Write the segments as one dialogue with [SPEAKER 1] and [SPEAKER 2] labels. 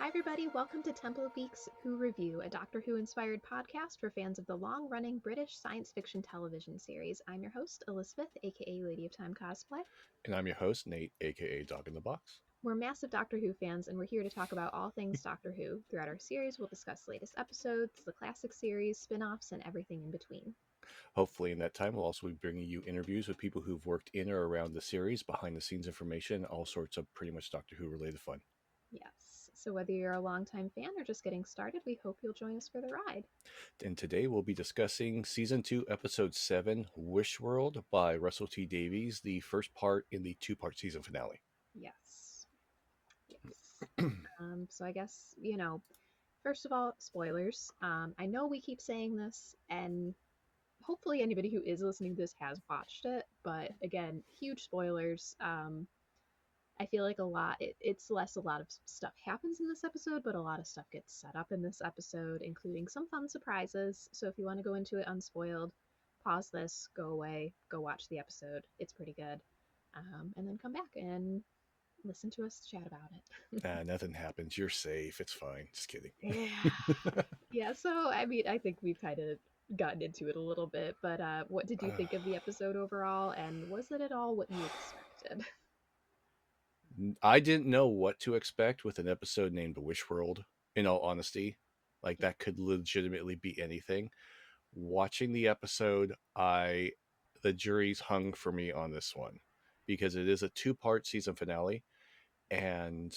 [SPEAKER 1] Hi, everybody. Welcome to Temple of Geek's Who Review, a Doctor Who inspired podcast for fans of the long running British science fiction television series. I'm your host, Elizabeth, aka Lady of Time Cosplay.
[SPEAKER 2] And I'm your host, Nate, aka Dog in the Box.
[SPEAKER 1] We're massive Doctor Who fans, and we're here to talk about all things Doctor Who. Throughout our series, we'll discuss the latest episodes, the classic series, spin offs, and everything in between.
[SPEAKER 2] Hopefully, in that time, we'll also be bringing you interviews with people who've worked in or around the series, behind the scenes information, all sorts of pretty much Doctor Who related fun.
[SPEAKER 1] Yes. So, whether you're a longtime fan or just getting started, we hope you'll join us for the ride.
[SPEAKER 2] And today we'll be discussing Season 2, Episode 7, Wishworld by Russell T Davies, the first part in the two-part season finale.
[SPEAKER 1] Yes. Yes. So, I guess, first of all, spoilers. I know we keep saying this, and hopefully anybody who is listening to this has watched it, but again, huge spoilers. I feel like it's less a lot of stuff happens in this episode, but a lot of stuff gets set up in this episode, including some fun surprises. So if you want to go into it unspoiled, pause this, go away, go watch the episode. It's pretty good. And then come back and listen to us chat about it.
[SPEAKER 2] Nothing happens. You're safe. It's fine. Just kidding.
[SPEAKER 1] Yeah. Yeah, so I mean, I think we've kind of gotten into it a little bit, but what did you think of the episode overall, and was it at all what you expected?
[SPEAKER 2] I didn't know what to expect with an episode named Wishworld, in all honesty. Like,
[SPEAKER 1] Yeah.
[SPEAKER 2] that could legitimately be anything. Watching the episode, the jury's hung for me on this one because it is a two-part season finale, and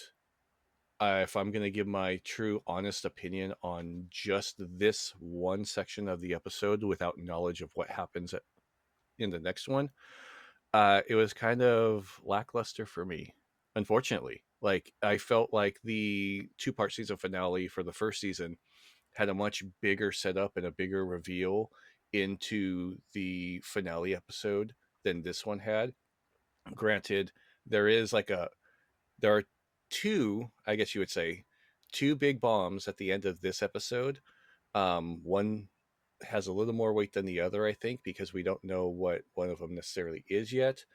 [SPEAKER 2] if I'm going to give my true honest opinion on just this one section of the episode without knowledge of what happens in the next one, it was kind of lackluster for me, unfortunately. Like, I felt like the two-part season finale for the first season had a much bigger setup and a bigger reveal into the finale episode than this one had. Granted, there is there are two, I guess you would say, two big bombs at the end of this episode. One has a little more weight than the other, I think, because we don't know what one of them necessarily is yet.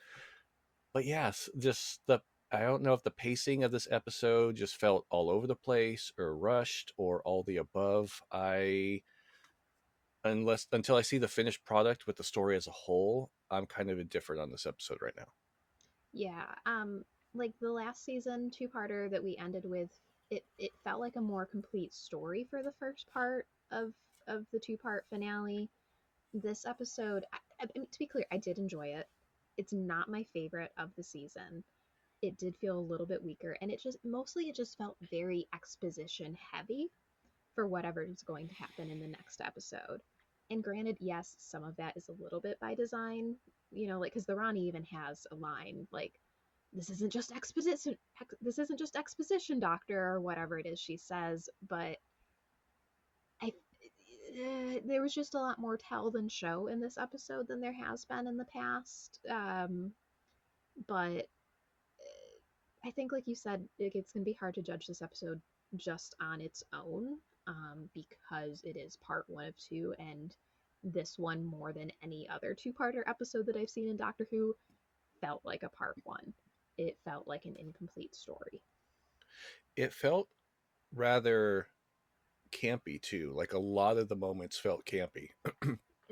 [SPEAKER 2] But yes, just the I don't know if the pacing of this episode just felt all over the place or rushed or all the above. I unless until I see the finished product with the story as a whole, I'm kind of indifferent on this episode right now.
[SPEAKER 1] Yeah, like the last season two-parter that we ended with, it felt like a more complete story for the first part of the two-part finale. This episode, I mean, to be clear, I did enjoy it. It's not my favorite of the season. It did feel a little bit weaker, and it just felt very exposition heavy for whatever is going to happen in the next episode. And granted, yes, some of that is a little bit by design, like because the Rani even has a line like, "This isn't just exposition. This isn't just exposition, Doctor," or whatever it is she says. But I, there was just a lot more tell than show in this episode than there has been in the past. But I think, like you said, it's going to be hard to judge this episode just on its own, because it is part one of two, and this one, more than any other two-parter episode that I've seen in Doctor Who, felt like a part one. It felt like an incomplete story.
[SPEAKER 2] It felt rather campy too. Like, a lot of the moments felt campy,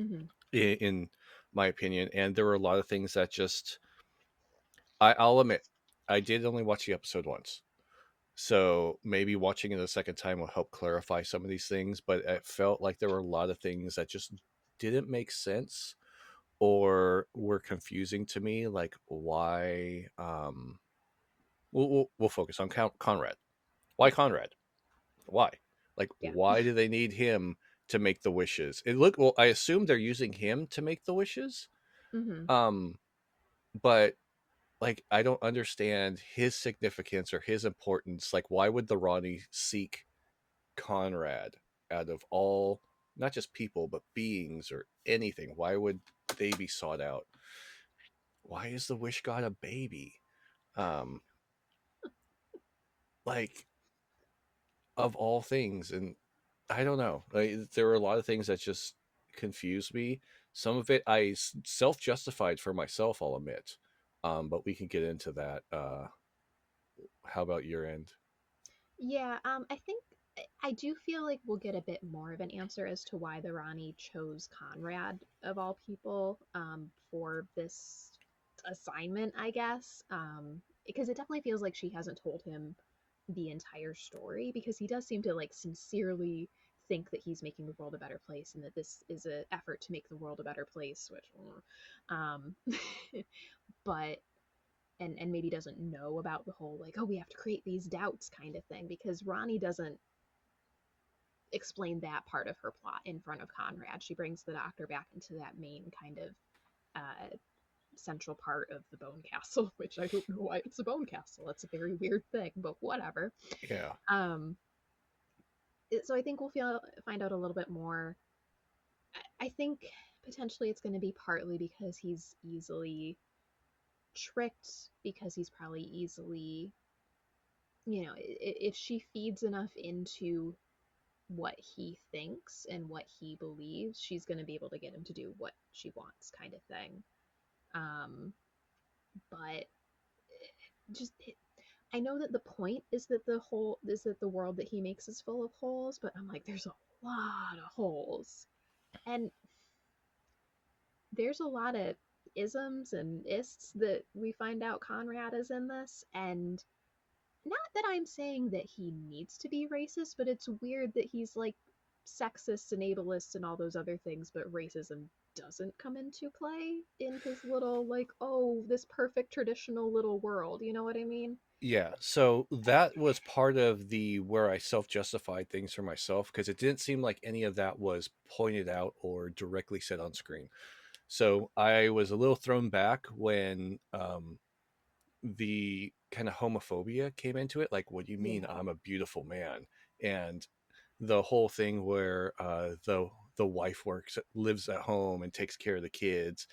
[SPEAKER 1] Mm-hmm.
[SPEAKER 2] in my opinion, and there were a lot of things that just I'll admit I did only watch the episode once. So maybe watching it a second time will help clarify some of these things, but it felt like there were a lot of things that just didn't make sense or were confusing to me. Like, why? We'll focus on Count Conrad. Why
[SPEAKER 1] Yeah.
[SPEAKER 2] Conrad? Why? Like,
[SPEAKER 1] Yeah.
[SPEAKER 2] why do they need him to make the wishes? It look well. I assume they're using him to make the wishes.
[SPEAKER 1] Mm-hmm.
[SPEAKER 2] Um, but like, I don't understand his significance or his importance. Like, why would the Rani seek Conrad out of all, not just people but beings or anything? Why would they be sought out? Why is the wish god a baby? um like, of all things. And I don't know, like, there were a lot of things that just confused me. Some of it I self-justified for myself, I'll admit. But we can get into that. How about your end?
[SPEAKER 1] Yeah, I think I do feel like we'll get a bit more of an answer as to why the Rani chose Conrad of all people for this assignment, I guess. Because it definitely feels like she hasn't told him the entire story because he does seem to like sincerely think that he's making the world a better place and that this is an effort to make the world a better place, which um but and maybe doesn't know about the whole like, oh, we have to create these doubts kind of thing because Rani doesn't explain that part of her plot in front of Conrad. She brings the doctor back into that main kind of uh, central part of the bone castle, which I don't know why it's a bone castle. That's a very weird thing, but whatever.
[SPEAKER 2] Yeah.
[SPEAKER 1] Um, so I think find out a little bit more. I think potentially it's going to be partly because he's easily tricked, because he's probably easily, if she feeds enough into what he thinks and what he believes, she's going to be able to get him to do what she wants, kind of thing. Um, but just I know that the point is that the world that he makes is full of holes, but I'm like, there's a lot of holes, and there's a lot of isms and ists that we find out Conrad is in this, and not that I'm saying that he needs to be racist, but it's weird that he's like sexist and ableist and all those other things, but racism doesn't come into play in his little like, oh, this perfect traditional little world. You know what I mean?
[SPEAKER 2] Yeah, so that was part of the where I self-justified things for myself because it didn't seem like any of that was pointed out or directly said on screen. So I was a little thrown back when the kind of homophobia came into it. Like, what do you mean
[SPEAKER 1] Yeah.
[SPEAKER 2] I'm a beautiful man? And the whole thing where the wife lives at home and takes care of the kids,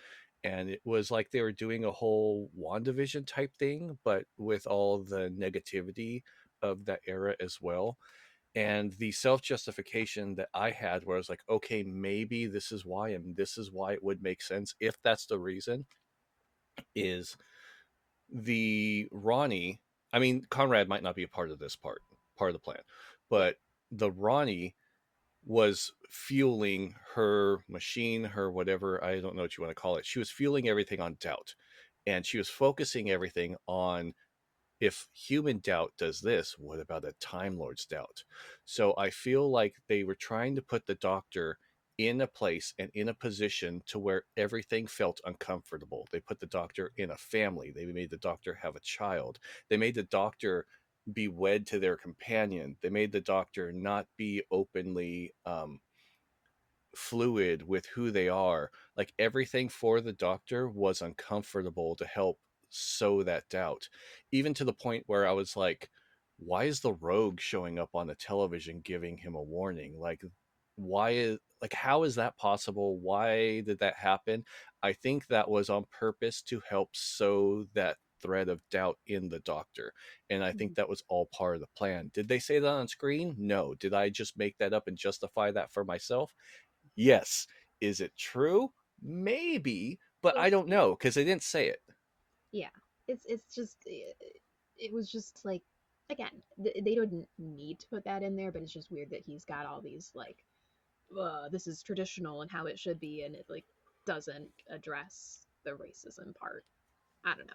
[SPEAKER 2] and it was like they were doing a whole WandaVision type thing, but with all the negativity of that era as well. And the self justification that I had, where I was like, okay, maybe this is why, and this is why it would make sense if that's the reason, is the Rani. I mean, Conrad might not be a part of this part of the plan,
[SPEAKER 1] Yeah.
[SPEAKER 2] but the Rani was fueling her machine, her whatever, I don't know what you want to call it. She was fueling everything on doubt. And she was focusing everything on, if human doubt does this, what about a Time Lord's doubt? So I feel like they were trying to put the doctor in a place and in a position to where everything felt uncomfortable. They put the doctor in a family. They made the doctor have a child. They made the doctor be wed to their companion. They made the doctor not be openly fluid with who they are. Like everything for the doctor was uncomfortable to help sow that doubt, even to the point where I was like, why is the rogue showing up on the television giving him a warning? Like, why is, like, how is that possible? Why did that happen? I think that was on purpose to help sow that thread of doubt in the doctor. And I think
[SPEAKER 1] Mhm.
[SPEAKER 2] that was all part of the plan. Did they say that on screen? No. Did I just make that up and justify that for myself? Yes. Is it true? Maybe, but I
[SPEAKER 1] It's
[SPEAKER 2] don't know because they didn't say it.
[SPEAKER 1] Yeah. It's just it was just like, again, they don't need to put that in there, but it's just weird that he's got all these like, this is traditional and how it should be, and it like doesn't address the racism part. I don't know.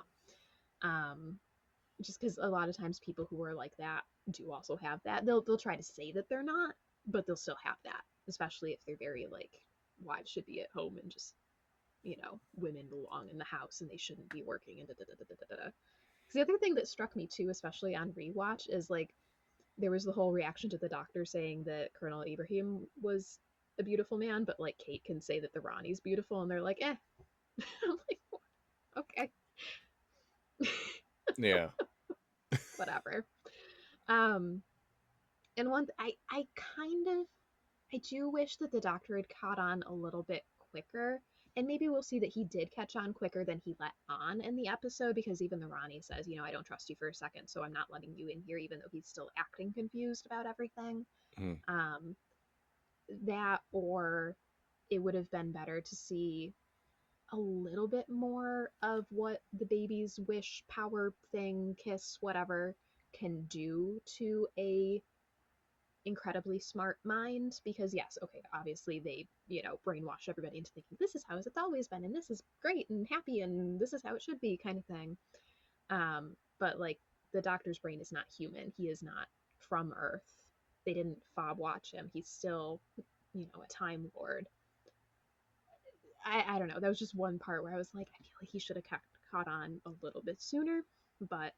[SPEAKER 1] Just because a lot of times people who are like that do also have that. They'll try to say that they're not, but they'll still have that, especially if they're very like, wives should be at home and just, women belong in the house and they shouldn't be working and da da da da da da. Because the other thing that struck me too, especially on rewatch, is like there was the whole reaction to the doctor saying that Colonel Ibrahim was a beautiful man, but like Kate can say that the Ronnie's beautiful, and they're like, eh. I'm like, okay,
[SPEAKER 2] Yeah.
[SPEAKER 1] whatever. Um, and I kind of, I do wish that the doctor had caught on a little bit quicker. And maybe we'll see that he did catch on quicker than he let on in the episode, because even the Ronnie says, I don't trust you for a second, so I'm not letting you in here, even though he's still acting confused about everything.
[SPEAKER 2] Mm.
[SPEAKER 1] Um, that, or it would have been better to see a little bit more of what the baby's wish, power thing, kiss, whatever, can do to a incredibly smart mind. Because yes, okay, obviously they, you know, brainwash everybody into thinking this is how it's always been and this is great and happy and this is how it should be, kind of thing. But like, the Doctor's brain is not human. He is not from Earth. They didn't fob watch him. He's still, you know, a Time Lord. I don't know. That was just one part where I was like, I feel like he should have caught on a little bit sooner. But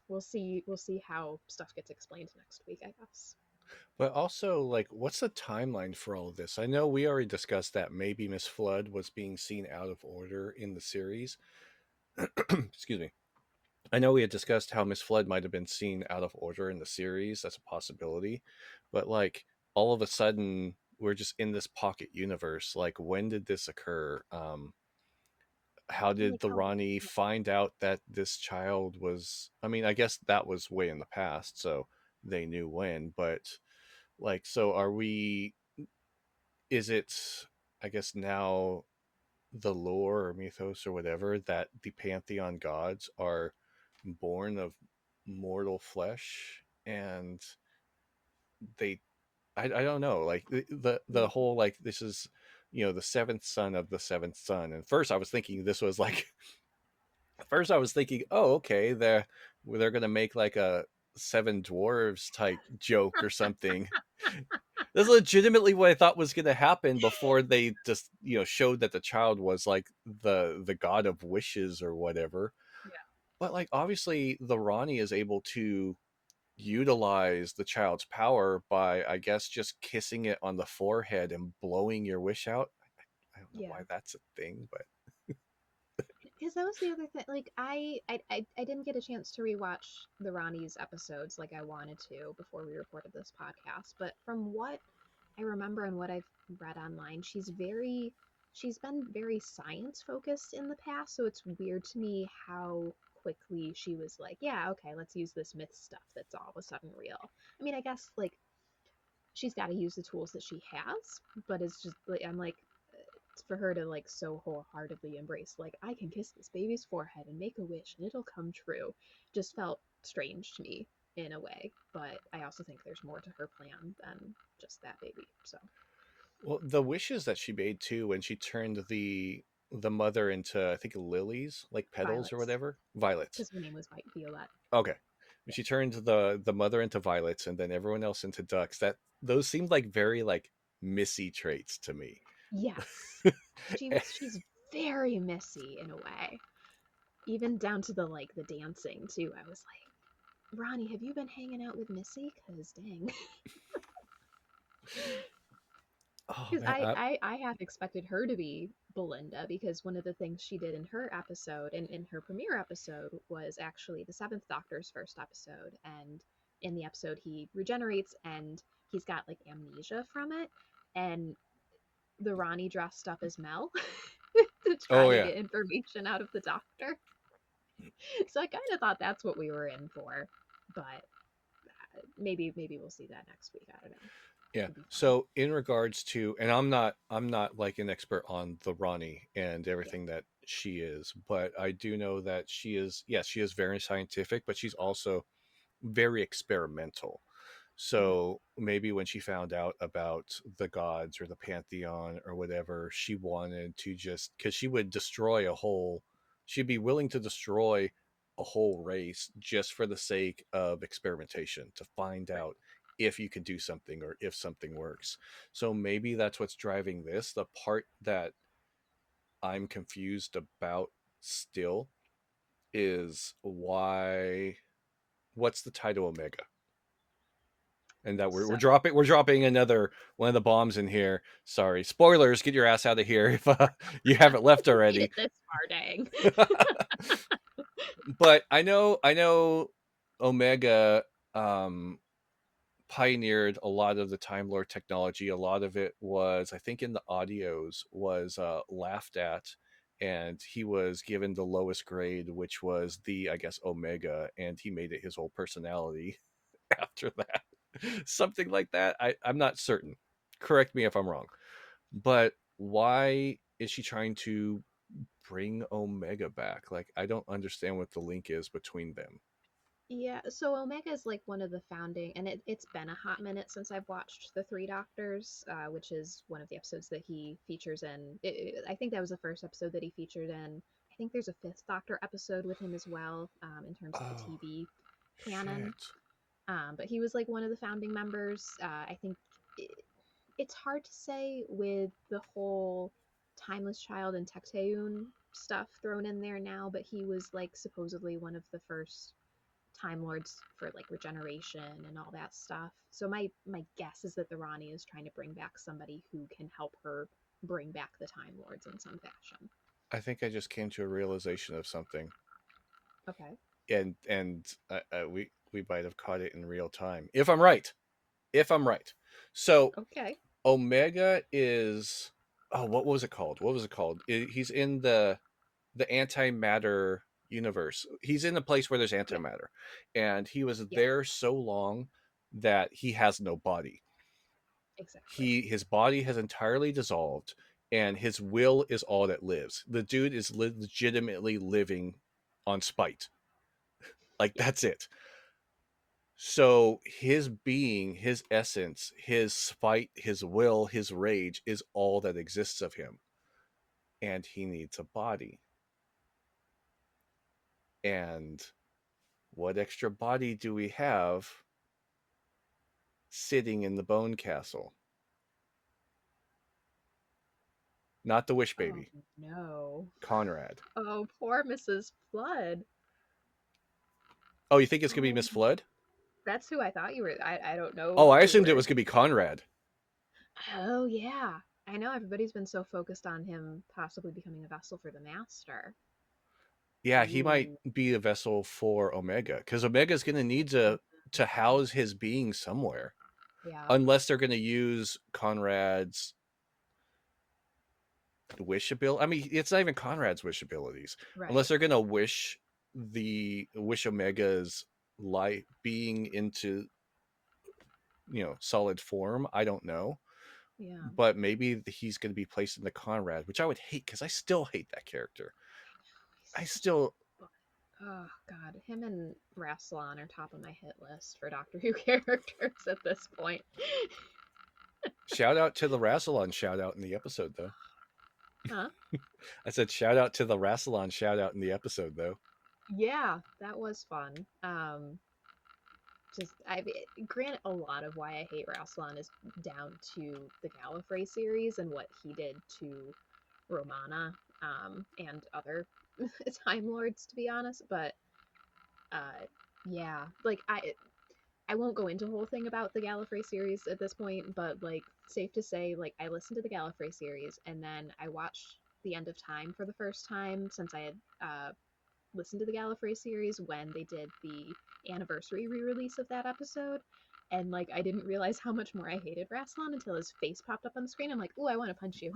[SPEAKER 1] we'll see. We'll see how stuff gets explained next week, I guess.
[SPEAKER 2] But also, like, what's the timeline for all of this? I know we already discussed that maybe Miss Flood was being seen out of order in the series. Excuse me. I know we had discussed how Miss Flood might have been seen out of order in the series. That's a possibility. But, like, all of a sudden, we're just in this pocket universe. Like, when did this occur? How did
[SPEAKER 1] Like
[SPEAKER 2] the
[SPEAKER 1] how?
[SPEAKER 2] Rani find out that this child was? I mean, I guess that was way in the past, so they knew when. But, like, so are we? Is it, I guess, now the lore or mythos or whatever that the Pantheon gods are born of mortal flesh, and they, I don't know, like the whole, like, this is, you know, the seventh son of the seventh son. And first I was thinking this was like, first I was thinking, oh, okay, they're gonna make like a seven dwarves type joke or something. That's legitimately what I thought was going to happen before they just, you know, showed that the child was like the god of wishes or whatever.
[SPEAKER 1] Yeah.
[SPEAKER 2] But like, obviously the Rani is able to utilize the child's power by, I guess, just kissing it on the forehead and blowing your wish out. I don't know
[SPEAKER 1] Yeah.
[SPEAKER 2] why that's a thing, but
[SPEAKER 1] Because that was the other thing. Like, I didn't get a chance to rewatch the Ronnie's episodes like I wanted to before we recorded this podcast. But from what I remember and what I've read online, she's been very science focused in the past. So it's weird to me how quickly she was like, yeah, okay, let's use this myth stuff that's all of a sudden real. I mean, I guess like she's got to use the tools that she has, but it's just like, I'm like, for her to like so wholeheartedly embrace, like, I can kiss this baby's forehead and make a wish and it'll come true, just felt strange to me in a way. But I also think there's more to her plan than just that baby. So
[SPEAKER 2] well, the wishes that she made too when she turned the mother into, I think, lilies, like petals or
[SPEAKER 1] violets,
[SPEAKER 2] whatever, violets.
[SPEAKER 1] because her name was Violet.
[SPEAKER 2] Okay. She turned the mother into violets and then everyone else into ducks. That those seemed like very like Missy traits to me.
[SPEAKER 1] Yes, she's very Missy in a way, even down to the like the dancing too. I was like, Ronnie, have you been hanging out with Missy? Because dang.
[SPEAKER 2] Oh
[SPEAKER 1] Because
[SPEAKER 2] man,
[SPEAKER 1] I half expected her to be Belinda, because one of the things she did in her episode, in her premiere episode, was actually the Seventh Doctor's first episode. And in the episode, he regenerates and he's got like amnesia from it. And the Ronnie dressed up as Mel to try
[SPEAKER 2] oh
[SPEAKER 1] to
[SPEAKER 2] yeah,
[SPEAKER 1] get information out of the Doctor. So I kind of thought that's what we were in for. But maybe we'll see that next week. I don't know.
[SPEAKER 2] yeah.
[SPEAKER 1] Could be fun.
[SPEAKER 2] So in regards to, and I'm not like an expert on the Rani and
[SPEAKER 1] Yeah.
[SPEAKER 2] everything that she is, but I do know that she is, yes, she is very scientific, but she's also very experimental.
[SPEAKER 1] Mhm.
[SPEAKER 2] So maybe when she found out about the gods or the Pantheon or whatever, she wanted to just, because she would destroy a whole, she'd be willing to destroy a whole race just for the sake of experimentation to find
[SPEAKER 1] Right.
[SPEAKER 2] out if you could do something or if something works. So maybe that's what's driving this. The part that I'm confused about still is why, what's the title Omega? And that we're
[SPEAKER 1] So
[SPEAKER 2] dropping another one of the bombs in here. Sorry, spoilers. Get your ass out of here if you haven't left
[SPEAKER 1] made it
[SPEAKER 2] already.
[SPEAKER 1] this far, dang.
[SPEAKER 2] But I know Omega um, pioneered a lot of the Time Lord technology. A lot of it was, I think, in the audios was laughed at, and he was given the lowest grade, which was the, I guess, Omega, and he made it his whole personality after that. Something like that. I'm not certain. Correct me if I'm wrong. But why is she trying to bring Omega back? Like, I don't understand what the link is between them.
[SPEAKER 1] Yeah, so Omega is like one of the founding, and it's been a hot minute since I've watched The Three Doctors, which is one of the episodes that he features in. I think that was the first episode that he featured in. I think there's a fifth Doctor episode with him as well, in terms of the
[SPEAKER 2] Oh,
[SPEAKER 1] TV canon.
[SPEAKER 2] shit.
[SPEAKER 1] But he was like one of the founding members. I think it, it's hard to say with the whole Timeless Child and Tecteun stuff thrown in there now, but he was like supposedly one of the first Time Lords for like regeneration and all that stuff. So my guess is that the Rani is trying to bring back somebody who can help her bring back the Time Lords in some fashion.
[SPEAKER 2] I think I just came to a realization of something,
[SPEAKER 1] Okay.
[SPEAKER 2] and we might have caught it in real time. If I'm right, so
[SPEAKER 1] Okay.
[SPEAKER 2] Omega is, oh, what was it called? He's in the antimatter universe. He's in a place where there's
[SPEAKER 1] Yeah.
[SPEAKER 2] antimatter, and he was
[SPEAKER 1] Yeah.
[SPEAKER 2] there so long that he has no body.
[SPEAKER 1] Exactly.
[SPEAKER 2] His body has entirely dissolved, and his will is all that lives. The dude is legitimately living on spite. Like,
[SPEAKER 1] Yeah.
[SPEAKER 2] that's it. So his being, his essence, his spite, his will, his rage is all that exists of him, and he needs a body. And what extra body do we have sitting in the bone castle? Not the wish
[SPEAKER 1] Oh
[SPEAKER 2] baby,
[SPEAKER 1] no.
[SPEAKER 2] Conrad.
[SPEAKER 1] Oh, poor Mrs. Flood.
[SPEAKER 2] Oh, you think it's gonna be
[SPEAKER 1] Oh,
[SPEAKER 2] Miss Flood?
[SPEAKER 1] that's who I thought you were. I don't
[SPEAKER 2] Oh,
[SPEAKER 1] know
[SPEAKER 2] I
[SPEAKER 1] who
[SPEAKER 2] assumed it
[SPEAKER 1] were.
[SPEAKER 2] was gonna be Conrad.
[SPEAKER 1] Oh yeah. I know everybody's been so focused on him possibly becoming a vessel for the master.
[SPEAKER 2] Yeah, he might
[SPEAKER 1] Ooh.
[SPEAKER 2] be a vessel for Omega, because Omega's gonna need to house his being somewhere,
[SPEAKER 1] Yeah.
[SPEAKER 2] unless they're gonna use Conrad's wish ability. I mean, it's not even Conrad's wish abilities, unless
[SPEAKER 1] Right.
[SPEAKER 2] they're gonna wish Omega's light being into solid form. I don't know,
[SPEAKER 1] Yeah.
[SPEAKER 2] but maybe he's going to be placed in the Conrad, which I would hate because I still hate that character. I
[SPEAKER 1] He's such a
[SPEAKER 2] still
[SPEAKER 1] bu- oh god, him and Rassilon are top of my hit list for Doctor Who characters at this point.
[SPEAKER 2] shout out to the Rassilon shout out in the episode though.
[SPEAKER 1] Huh?
[SPEAKER 2] I said shout out to the Rassilon shout out in the episode though.
[SPEAKER 1] Yeah, that was fun. Just grant a lot of why I hate Rassilon is down to the Gallifrey series and what he did to Romana, and other Time Lords, to be honest. But uh, yeah, like I won't go into a whole thing about the Gallifrey series at this point, but like safe to say, like I listened to the Gallifrey series and then I watched The End of Time for the first time since I had listened to the Gallifrey series when they did the anniversary re-release of that episode. And like I didn't realize how much more I hated Rassilon until his face popped up on the screen. I'm like, ooh, I want to punch you.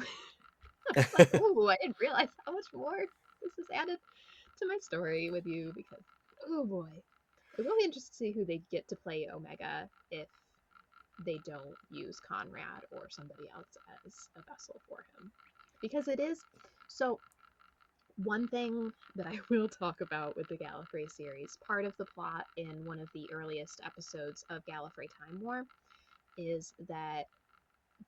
[SPEAKER 1] It's like, ooh, I didn't realize how much more this is added to my story with you because, oh boy, it will be interesting to see who they get to play Omega if they don't use Conrad or somebody else as a vessel for him. Because it is so. One thing that I will talk about with the Gallifrey series, part of the plot in one of the earliest episodes of Gallifrey Time War, is that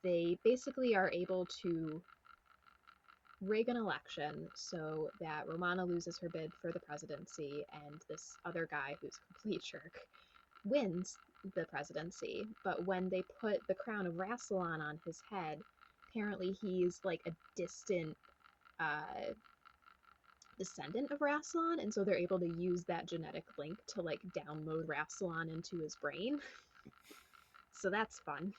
[SPEAKER 1] they basically are able to rig an election so that Romana loses her bid for the presidency and this other guy who's a complete jerk wins the presidency. But when they put the crown of Rassilon on his head, apparently he's like a distant descendant of Rassilon, and so they're able to use that genetic link to like download Rassilon into his brain. So that's fun.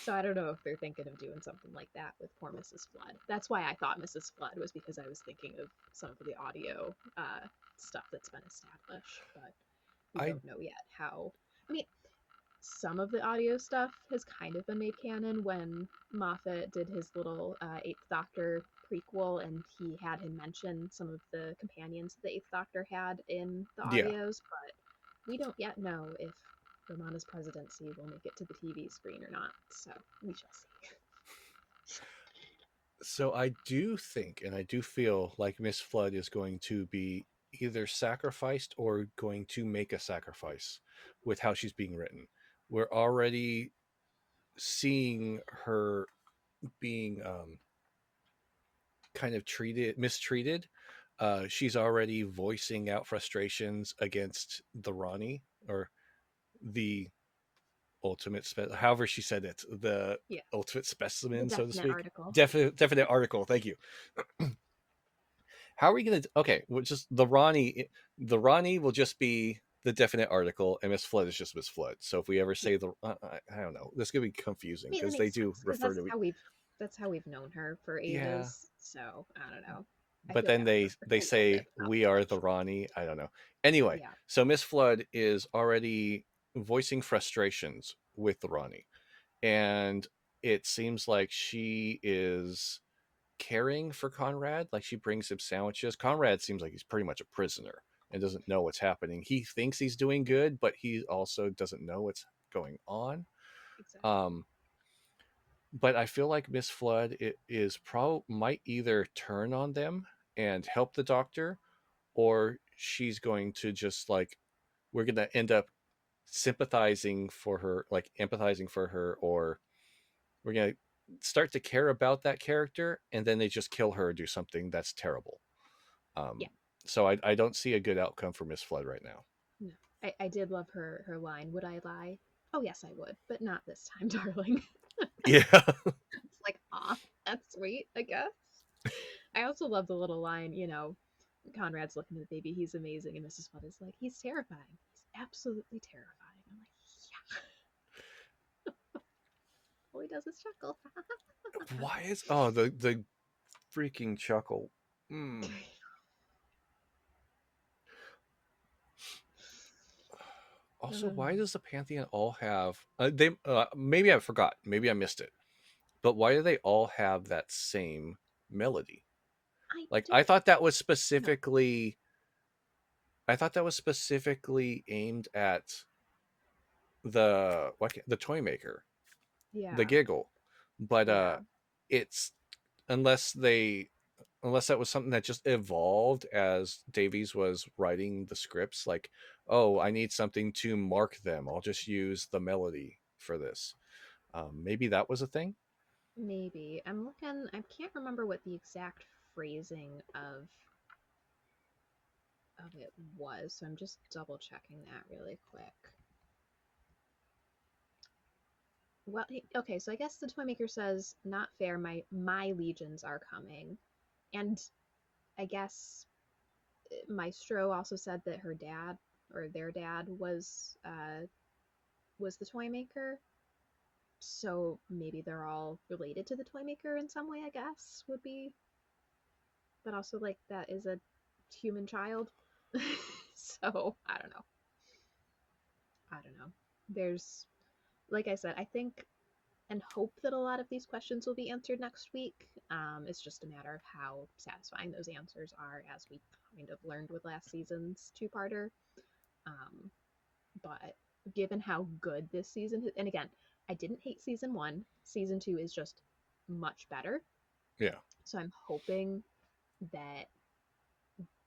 [SPEAKER 1] So I don't know if they're thinking of doing something like that with poor Mrs. Flood. That's why I thought Mrs. Flood was because I was thinking of some of the audio stuff that's been established, but we
[SPEAKER 2] I
[SPEAKER 1] don't know yet how. I mean, some of the audio stuff has kind of been made canon when Moffat did his little Eighth Doctor prequel, and he had him mention some of the companions the Eighth Doctor had in the
[SPEAKER 2] yeah.
[SPEAKER 1] audios, but we don't yet know if Romana's presidency will make it to the TV screen or not, so we shall see.
[SPEAKER 2] So I do think and I do feel like Miss Flood is going to be either sacrificed or going to make a sacrifice with how she's being written. We're already seeing her being kind of mistreated. She's already voicing out frustrations against the Rani, or the however she said it, the
[SPEAKER 1] Yeah,
[SPEAKER 2] ultimate
[SPEAKER 1] the
[SPEAKER 2] specimen, so to
[SPEAKER 1] definite
[SPEAKER 2] speak.
[SPEAKER 1] article.
[SPEAKER 2] Definite article. Thank you. How are we gonna? Okay, well, just the Rani. The Rani will just be the definite article, and Miss Flood is just Miss Flood. So if we ever
[SPEAKER 1] Yeah,
[SPEAKER 2] say I don't know, this could be confusing
[SPEAKER 1] I mean that
[SPEAKER 2] because they
[SPEAKER 1] makes
[SPEAKER 2] do
[SPEAKER 1] sense because
[SPEAKER 2] refer to
[SPEAKER 1] that's how we've known her for
[SPEAKER 2] yeah,
[SPEAKER 1] ages. So I don't know. I
[SPEAKER 2] but
[SPEAKER 1] feel
[SPEAKER 2] then
[SPEAKER 1] bad for her
[SPEAKER 2] they
[SPEAKER 1] a little
[SPEAKER 2] say
[SPEAKER 1] bit, not
[SPEAKER 2] we
[SPEAKER 1] too
[SPEAKER 2] are the
[SPEAKER 1] much.
[SPEAKER 2] Rani. I don't know. Anyway,
[SPEAKER 1] Yeah,
[SPEAKER 2] so Miss Flood is already voicing frustrations with the Rani, and it seems like she is caring for Conrad. Like she brings him sandwiches. Conrad seems like he's pretty much a prisoner and doesn't know what's happening. He thinks he's doing good, but he also doesn't know what's going on.
[SPEAKER 1] exactly.
[SPEAKER 2] Um, but I feel like Miss Flood is probably might either turn on them and help the doctor, or she's going to just like we're going to end up sympathizing for her, like empathizing for her, or we're going to start to care about that character and then they just kill her or do something that's terrible.
[SPEAKER 1] Yeah,
[SPEAKER 2] Um, so I don't see a good outcome for Miss Flood right now.
[SPEAKER 1] no, I did love her line. Would I lie? Oh yes, I would, but not this time, darling.
[SPEAKER 2] Yeah.
[SPEAKER 1] It's like, ah, that's sweet, I guess. I also love the little line, Conrad's looking at the baby, he's amazing, and Mrs. Flood is like, he's terrifying. He's absolutely terrifying. I'm like, yeah. All he does is chuckle.
[SPEAKER 2] Why is the freaking chuckle? Mm. Also, why does the Pantheon all have they maybe I forgot, maybe I missed it. But why do they all have that same melody?
[SPEAKER 1] I
[SPEAKER 2] Like
[SPEAKER 1] don't know.
[SPEAKER 2] I thought that was specifically aimed at the Toymaker, the
[SPEAKER 1] Yeah,
[SPEAKER 2] giggle. But
[SPEAKER 1] yeah.
[SPEAKER 2] it's unless they unless that was something that just evolved as Davies was writing the scripts, like, oh, I need something to mark them, I'll just use the melody for this. Maybe that was a thing.
[SPEAKER 1] Maybe. I'm looking, I can't remember what the exact phrasing of it was, so I'm just double checking that really quick. Well, okay, so I guess the Toymaker says, "Not fair. My legions are coming," and I guess Maestro also said that her dad or their dad was the Toymaker. So maybe they're all related to the Toymaker in some way. I guess would be, but also like that is a human child. So I don't know. I don't know. There's, like I said, I think and hope that a lot of these questions will be answered next week. It's just a matter of how satisfying those answers are, as we kind of learned with last season's two-parter. Um, but given how good this season, and again, I didn't hate season one. Season two is just much better.
[SPEAKER 2] Yeah.
[SPEAKER 1] So I'm hoping that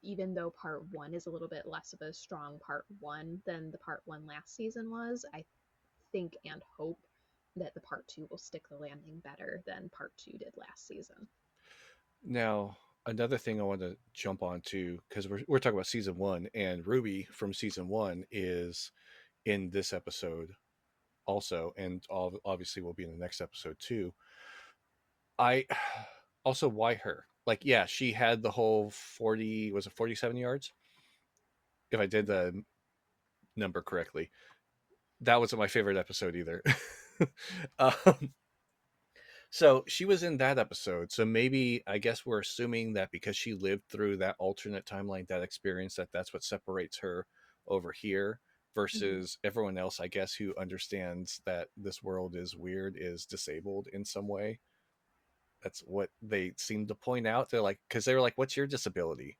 [SPEAKER 1] even though part one is a little bit less of a strong part one than the part one last season was, I think and hope that the part two will stick the landing better than part two did last season.
[SPEAKER 2] Now, another thing I want to jump on to, because we're talking about season one, and Ruby from season one is in this episode also, and obviously will be in the next episode too. I also, why her? Like, yeah, she had the whole 40, was it 47 yards? If I did the number correctly. That wasn't my favorite episode either. um, so she was in that episode. So maybe I guess we're assuming that because she lived through that alternate timeline, that experience, that's what separates her over here
[SPEAKER 1] Mm-hmm.
[SPEAKER 2] versus everyone else, I guess, who understands that this world is weird, is disabled in some way. That's what they seem to point out. They're like, because they were like, "What's your disability?"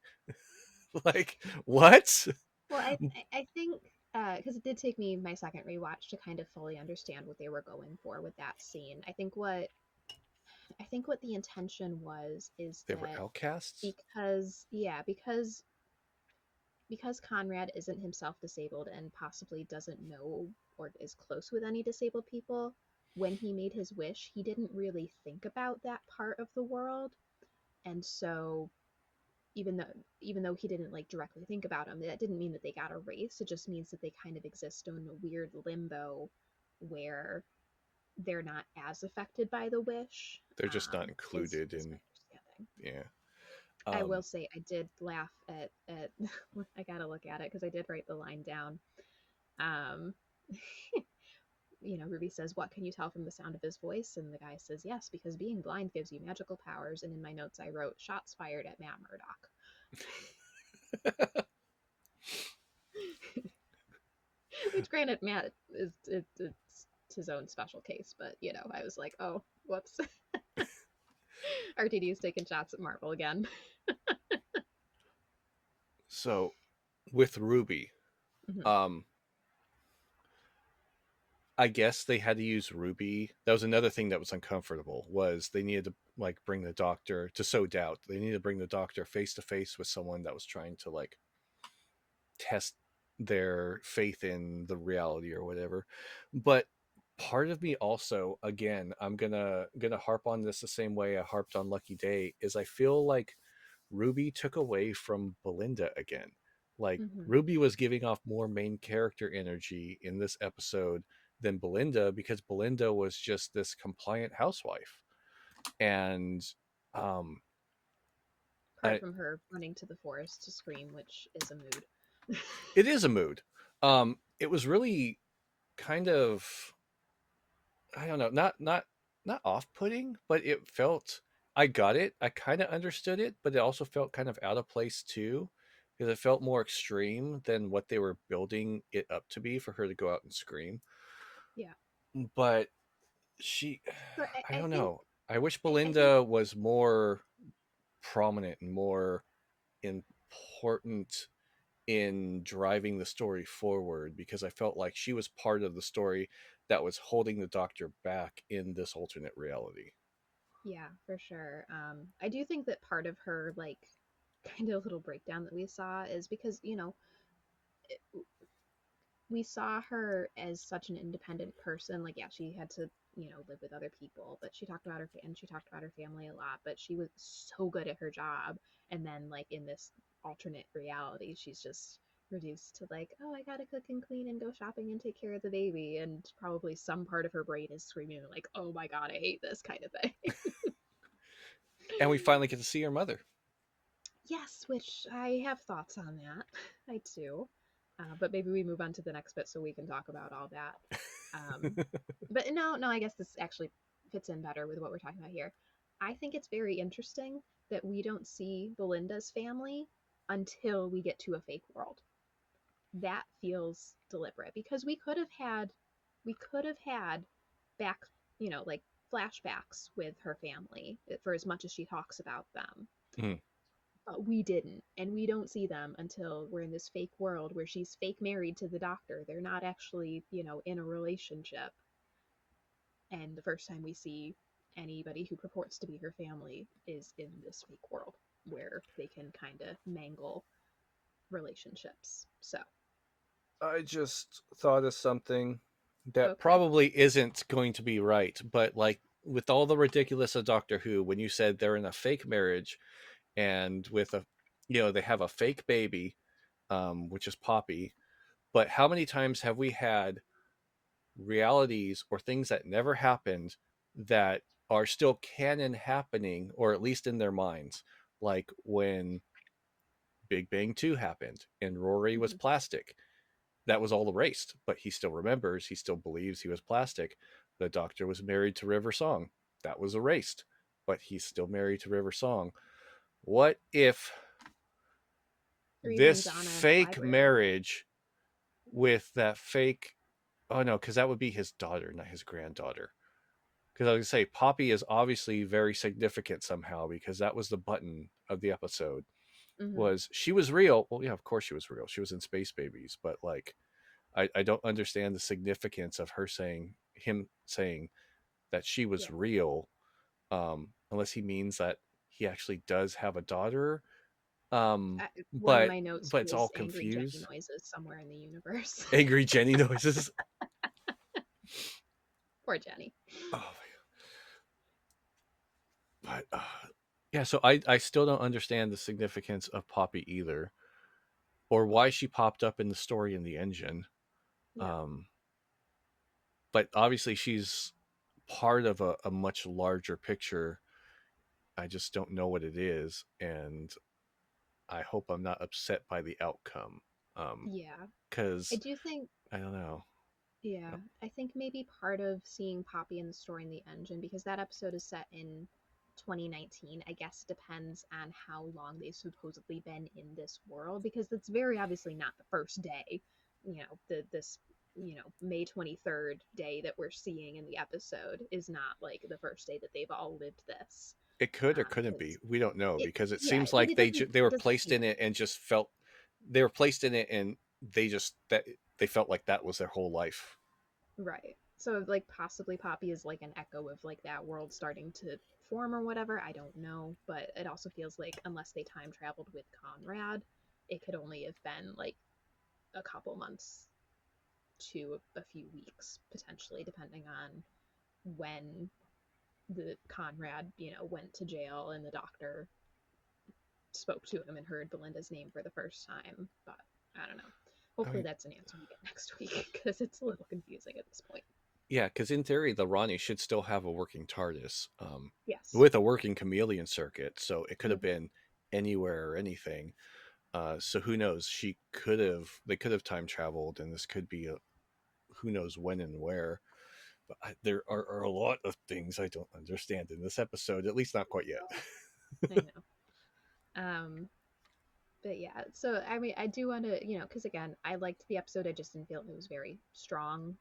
[SPEAKER 2] Like, what?
[SPEAKER 1] Well, I think because it did take me my second rewatch to kind of fully understand what they were going for with that scene. I think what the intention was is
[SPEAKER 2] They were
[SPEAKER 1] that
[SPEAKER 2] outcasts.
[SPEAKER 1] because because Conrad isn't himself disabled and possibly doesn't know or is close with any disabled people, when he made his wish, he didn't really think about that part of the world. And so even though even though he didn't like directly think about them, that didn't mean that they got erased. It just means that they kind of exist in a weird limbo where they're not as affected by the wish.
[SPEAKER 2] They're just not
[SPEAKER 1] Is
[SPEAKER 2] included
[SPEAKER 1] is my
[SPEAKER 2] in.
[SPEAKER 1] understanding.
[SPEAKER 2] Yeah.
[SPEAKER 1] I will
[SPEAKER 2] Um,
[SPEAKER 1] say I did laugh at I gotta look at it because I did write the line down. Um, Ruby says, "What can you tell from the sound of his voice?" And the guy says, "Yes, because being blind gives you magical powers." And in my notes, I wrote, "Shots fired at Matt Murdock." Which, granted, Matt it's his own special case, but I was like, "Oh, whoops." RTD is taking shots at Marvel again.
[SPEAKER 2] so with Ruby,
[SPEAKER 1] Hmm.
[SPEAKER 2] um, I guess they had to use Ruby. That was another thing that was uncomfortable, was they needed to like bring the doctor to sow doubt. They needed to bring the doctor face to face with someone that was trying to like test their faith in the reality or whatever. But part of me also, again, I'm gonna harp on this the same way I harped on Lucky Day, is I feel like Ruby took away from Belinda again. Like
[SPEAKER 1] Hmm.
[SPEAKER 2] Ruby was giving off more main character energy in this episode than Belinda, because Belinda was just this compliant housewife. And um
[SPEAKER 1] Apart
[SPEAKER 2] I,
[SPEAKER 1] from her running to the forest to scream, which is a mood.
[SPEAKER 2] it is a mood. It was really kind of, I don't know, not off-putting, but it felt, I got it. I kind of understood it, but it also felt kind of out of place too, because it felt more extreme than what they were building it up to be for her to go out and scream.
[SPEAKER 1] Yeah.
[SPEAKER 2] But she,
[SPEAKER 1] So
[SPEAKER 2] I
[SPEAKER 1] I
[SPEAKER 2] don't
[SPEAKER 1] think
[SPEAKER 2] know. I wish
[SPEAKER 1] I think
[SPEAKER 2] Belinda was more prominent and more important in driving the story forward, because I felt like she was part of the story that was holding the doctor back in this alternate reality.
[SPEAKER 1] yeah, for sure. I do think that part of her like kind of little breakdown that we saw is because we saw her as such an independent person. Like, yeah, she had to, live with other people, but she talked about and she talked about her family a lot, but she was so good at her job. And then, like, in this alternate reality, she's just reduced to, like, oh, I gotta cook and clean and go shopping and take care of the baby. And probably some part of her brain is screaming, like, oh my God, I hate this kind of thing.
[SPEAKER 2] And we finally get to see her mother.
[SPEAKER 1] Yes, which I have thoughts on that. I do. But maybe we move on to the next bit so we can talk about all that. Um, but no, no, I guess this actually fits in better with what we're talking about here. I think it's very interesting that we don't see Belinda's family until we get to a fake world. That feels deliberate because we could have had back, like flashbacks with her family for as much as she talks about them,
[SPEAKER 2] Mhm.
[SPEAKER 1] but we didn't, and we don't see them until we're in this fake world where she's fake married to the doctor. They're not actually, in a relationship. And the first time we see anybody who purports to be her family is in this fake world where they can kind of mangle relationships. So,
[SPEAKER 2] I just thought of something that
[SPEAKER 1] okay.
[SPEAKER 2] probably isn't going to be right, but like with all the ridiculous of Doctor Who, when you said they're in a fake marriage and with a, they have a fake baby, which is Poppy. But how many times have we had realities or things that never happened that are still canon happening, or at least in their minds? Like when Big Bang 2 happened and Rory was
[SPEAKER 1] Mm-hmm.
[SPEAKER 2] plastic. That was all erased, but he still remembers, he still believes he was plastic. The doctor was married to River Song. That was erased, but he's still married to River Song. What if
[SPEAKER 1] Or even
[SPEAKER 2] this
[SPEAKER 1] Donna in the
[SPEAKER 2] fake
[SPEAKER 1] library.
[SPEAKER 2] marriage with that fake, oh no, because that would be his daughter, not his granddaughter. Because I was gonna say Poppy is obviously very significant somehow, because that was the button of the episode.
[SPEAKER 1] Mm-hmm.
[SPEAKER 2] Was she was real? Well, yeah, of course she was real. She was in Space Babies, but like I don't understand the significance of him saying that she was
[SPEAKER 1] Yeah.
[SPEAKER 2] real, unless he means that he actually does have a daughter,
[SPEAKER 1] One of
[SPEAKER 2] but
[SPEAKER 1] my notes
[SPEAKER 2] it's all
[SPEAKER 1] was angry Jenny
[SPEAKER 2] confused.
[SPEAKER 1] noises somewhere in the universe.
[SPEAKER 2] Angry Jenny noises.
[SPEAKER 1] Poor Jenny.
[SPEAKER 2] Oh, but yeah, so I still don't understand the significance of Poppy either, or why she popped up in the story in the engine.
[SPEAKER 1] Yeah.
[SPEAKER 2] Um, but obviously she's part of a much larger picture. I just don't know what it is, and I hope I'm not upset by the outcome.
[SPEAKER 1] Yeah. I
[SPEAKER 2] Because
[SPEAKER 1] do think,
[SPEAKER 2] I don't know.
[SPEAKER 1] yeah, I think maybe part of seeing Poppy in the story in the engine, because that episode is set in 2019, I guess depends on how long they've supposedly been in this world, because it's very obviously not the first day, this, May 23rd day that we're seeing in the episode is not like the first day that they've all lived this.
[SPEAKER 2] It could or couldn't be.
[SPEAKER 1] Because
[SPEAKER 2] We don't know,
[SPEAKER 1] it,
[SPEAKER 2] because it
[SPEAKER 1] yeah,
[SPEAKER 2] seems like
[SPEAKER 1] it doesn't,
[SPEAKER 2] they
[SPEAKER 1] it
[SPEAKER 2] were
[SPEAKER 1] doesn't
[SPEAKER 2] placed in
[SPEAKER 1] feel
[SPEAKER 2] it and just felt they were placed in it, and they just that they felt like that was their whole life.
[SPEAKER 1] right. So like possibly Poppy is like an echo of like that world starting to form or whatever. I don't know, but it also feels like unless they time traveled with Conrad, it could only have been like a couple months to a few weeks potentially, depending on when the Conrad, went to jail and the doctor spoke to him and heard Belinda's name for the first time. But I don't know.
[SPEAKER 2] I
[SPEAKER 1] Hopefully
[SPEAKER 2] mean,
[SPEAKER 1] that's an answer we get next week because it's a little confusing at this point.
[SPEAKER 2] yeah, because in theory, the Rani should still have a working TARDIS,
[SPEAKER 1] Yes.
[SPEAKER 2] with a working chameleon circuit, so it could have
[SPEAKER 1] Mm-hmm.
[SPEAKER 2] been anywhere or anything. So who knows? They could have time traveled, and this could be a who knows when and where. But there are a lot of things I don't understand in this episode, at least not quite yet.
[SPEAKER 1] I know. Um, but yeah, so I mean, I do want to, because again, I liked the episode. I just didn't feel it was very strong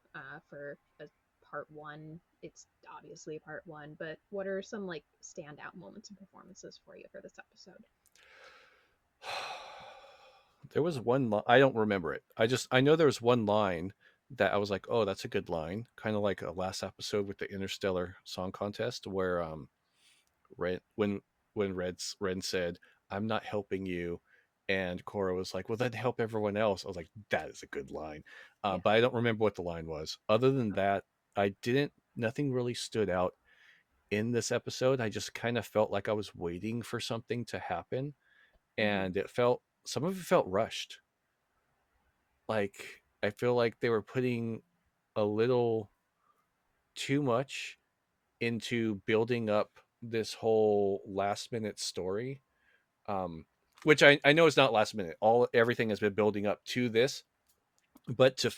[SPEAKER 1] for a part one. It's obviously a part one, but what are some like standout moments and performances for you for this episode?
[SPEAKER 2] There was I don't remember it. I know there was one line that I was like, oh, that's a good line, kind of like a last episode with the Interstellar Song Contest, where Ren, when Ren said, "I'm not helping you," and Cora was like, "Well, then help everyone else." I was like, "That is a good line,"
[SPEAKER 1] Yeah.
[SPEAKER 2] but I don't remember what the line was. Other than that, I didn't. Nothing really stood out in this episode. I just kind of felt like I was waiting for something to happen,
[SPEAKER 1] Mm-hmm.
[SPEAKER 2] and some of it felt rushed. Like I feel like they were putting a little too much into building up this whole last minute story, um, which I know is not last minute. Everything has been building up to this, but to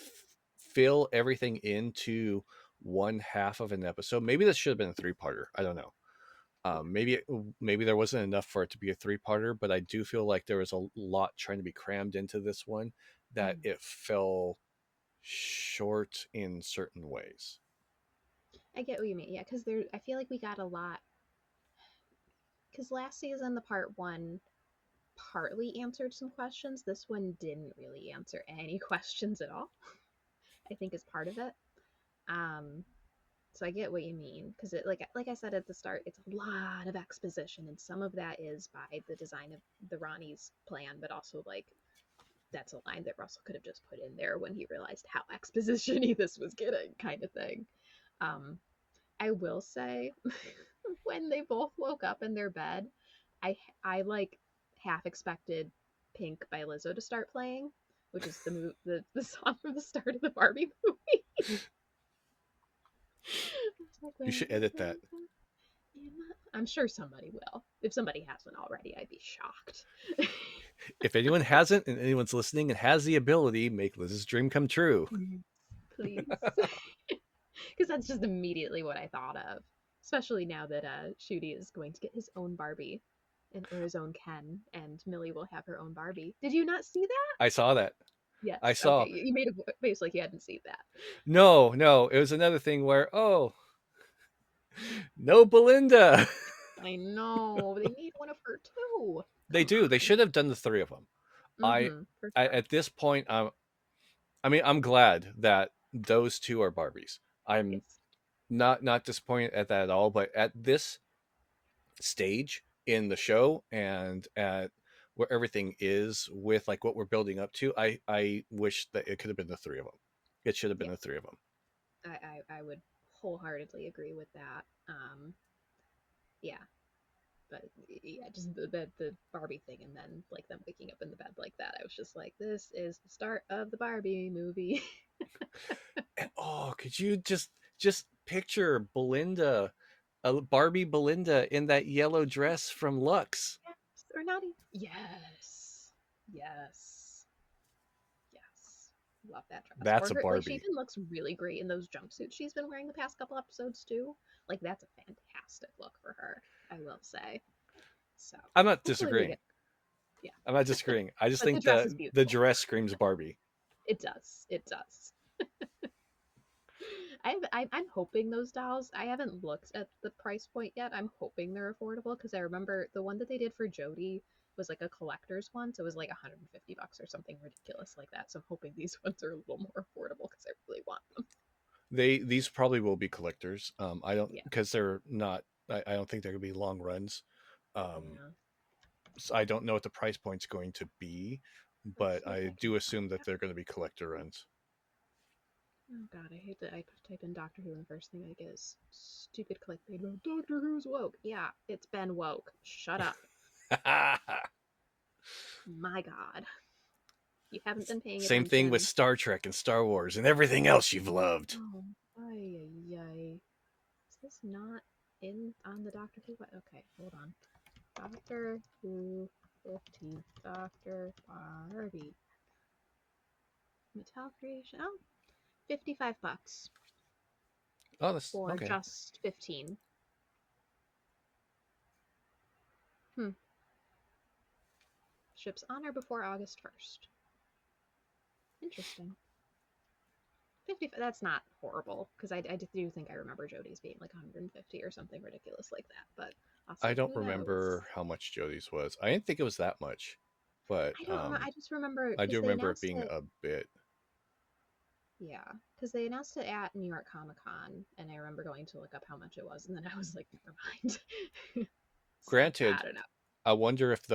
[SPEAKER 2] fill everything into one half of an episode, maybe this should have been a three-parter. I don't know.
[SPEAKER 1] Yeah.
[SPEAKER 2] Maybe there wasn't enough for it to be a three-parter, but I do feel like there was a lot trying to be crammed into this one, that
[SPEAKER 1] Mm.
[SPEAKER 2] it fell short in certain ways.
[SPEAKER 1] I get what you mean. Yeah, because there, I feel like we got a lot. Because last season, the part one partly answered some questions. This one didn't really answer any questions at all. I think is part of it. Um, so I get what you mean because it like I said at the start, it's a lot of exposition, and some of that is by the design of the Rani's plan, but also like that's a line that Russell could have just put in there when he realized how expositiony this was getting, kind of thing. Um, I will say, when they both woke up in their bed, I like half expected "Pink" by Lizzo to start playing, which is the song from the start of the Barbie movie. Like,
[SPEAKER 2] You should edit that.
[SPEAKER 1] I'm sure somebody will. If somebody hasn't already, I'd be shocked.
[SPEAKER 2] If anyone hasn't and anyone's listening and has the ability, make Liz's dream come true.
[SPEAKER 1] Please, please, because that's just immediately what I thought of. Especially now that Ncuti is going to get his own Barbie, or his own Ken, and Millie will have her own Barbie. Did you not see that?
[SPEAKER 2] I saw that. I
[SPEAKER 1] Yes.
[SPEAKER 2] saw.
[SPEAKER 1] Okay. You made a face like you hadn't seen that.
[SPEAKER 2] No, no. It was another thing where, oh, no Belinda.
[SPEAKER 1] I know. They need one of her too.
[SPEAKER 2] They
[SPEAKER 1] Come
[SPEAKER 2] do. They
[SPEAKER 1] on.
[SPEAKER 2] should have done the three of them. I,
[SPEAKER 1] Mm-hmm. For
[SPEAKER 2] I
[SPEAKER 1] sure.
[SPEAKER 2] at this point, I mean, I'm glad that those two are Barbies. I'm
[SPEAKER 1] Yes.
[SPEAKER 2] not disappointed at that at all. But at this stage in the show and at where everything is with like what we're building up to. I wish that it could have been the three of them. It should have been
[SPEAKER 1] Yeah,
[SPEAKER 2] the three of them.
[SPEAKER 1] I would wholeheartedly agree with that. Yeah, but yeah, just the Barbie thing, and then like them waking up in the bed like that. I was just like, this is the start of the Barbie movie.
[SPEAKER 2] And, oh, could you just picture Belinda, Barbie Belinda in that yellow dress from Lux?
[SPEAKER 1] Yes, or not even. Yes, yes, yes. Love that dress. Or
[SPEAKER 2] That's a
[SPEAKER 1] her, like, she
[SPEAKER 2] Barbie.
[SPEAKER 1] even looks really great in those jumpsuits she's been wearing the past couple episodes too. Like, that's a fantastic look for her, I will say. So
[SPEAKER 2] I'm not
[SPEAKER 1] hopefully we
[SPEAKER 2] disagreeing.
[SPEAKER 1] get, yeah.
[SPEAKER 2] I'm not disagreeing. I just
[SPEAKER 1] But the
[SPEAKER 2] think
[SPEAKER 1] dress is
[SPEAKER 2] the
[SPEAKER 1] beautiful.
[SPEAKER 2] dress screams Barbie.
[SPEAKER 1] It does. It does. I'm hoping those dolls. I haven't looked at the price point yet. I'm hoping they're affordable because I remember the one that they did for Jodie was like a collector's one, so it was like $150 or something ridiculous like that. So I'm hoping these ones are a little more affordable because I really want them.
[SPEAKER 2] These probably will be collectors. I don't,
[SPEAKER 1] Yeah,
[SPEAKER 2] because they're not. I don't think they're gonna be long runs. Um,
[SPEAKER 1] yeah.
[SPEAKER 2] so I don't know what the price point's going to be,
[SPEAKER 1] Let's
[SPEAKER 2] but
[SPEAKER 1] see if
[SPEAKER 2] I
[SPEAKER 1] I can
[SPEAKER 2] do
[SPEAKER 1] find
[SPEAKER 2] assume that
[SPEAKER 1] that.
[SPEAKER 2] they're going to be collector runs.
[SPEAKER 1] Oh god, I hate that I type in Doctor Who and the first thing I get is stupid clickbait about Doctor Who's woke. Yeah, it's been woke. Shut up. My god. You haven't been paying
[SPEAKER 2] Same thing with
[SPEAKER 1] attention.
[SPEAKER 2] Star Trek and Star Wars and everything else you've loved.
[SPEAKER 1] Oh, ay, ay, ay. Is this not in on the Doctor Who? Okay, hold on. Doctor Who 15th Doctor Barbie. Mattel creation. Oh, $55
[SPEAKER 2] Oh, that's
[SPEAKER 1] for
[SPEAKER 2] okay.
[SPEAKER 1] just 15. Hmm. Ships on or before August 1st. Interesting. 50. That's not horrible because I do think I remember Jodie's being like 150 or something ridiculous like that. But
[SPEAKER 2] I
[SPEAKER 1] also,
[SPEAKER 2] don't
[SPEAKER 1] who knows?
[SPEAKER 2] remember how much Jodie's was. I didn't think it was that much, but
[SPEAKER 1] I don't remember. I just remember
[SPEAKER 2] I do
[SPEAKER 1] because they
[SPEAKER 2] remember it
[SPEAKER 1] announced
[SPEAKER 2] being
[SPEAKER 1] it.
[SPEAKER 2] a bit.
[SPEAKER 1] Yeah, because they announced it at New York Comic Con, and I remember going to look up how much it was, and then I was like, never mind. So I
[SPEAKER 2] Granted,
[SPEAKER 1] don't know.
[SPEAKER 2] I wonder if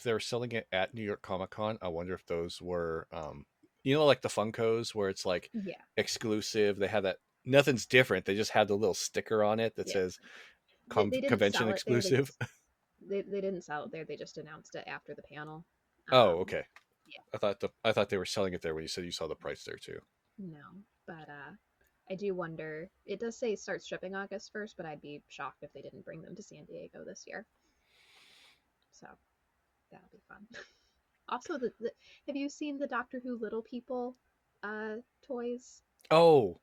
[SPEAKER 2] they were selling it at New York Comic Con. I wonder if those were, like the Funkos where it's like
[SPEAKER 1] Yeah,
[SPEAKER 2] exclusive. They have that. Nothing's different. They just have the little sticker on it that
[SPEAKER 1] yeah.
[SPEAKER 2] says
[SPEAKER 1] They didn't
[SPEAKER 2] convention
[SPEAKER 1] sell it there.
[SPEAKER 2] exclusive.
[SPEAKER 1] They didn't sell it there. They just announced it after the panel.
[SPEAKER 2] Oh,
[SPEAKER 1] Um,
[SPEAKER 2] okay.
[SPEAKER 1] yeah,
[SPEAKER 2] I thought they were selling it there when you said you saw the price there too.
[SPEAKER 1] no, but I do wonder. It does say it starts shipping August 1st, but I'd be shocked if they didn't bring them to San Diego this year. So that'll be fun. Also, have you seen the Doctor Who Little People toys?
[SPEAKER 2] Oh,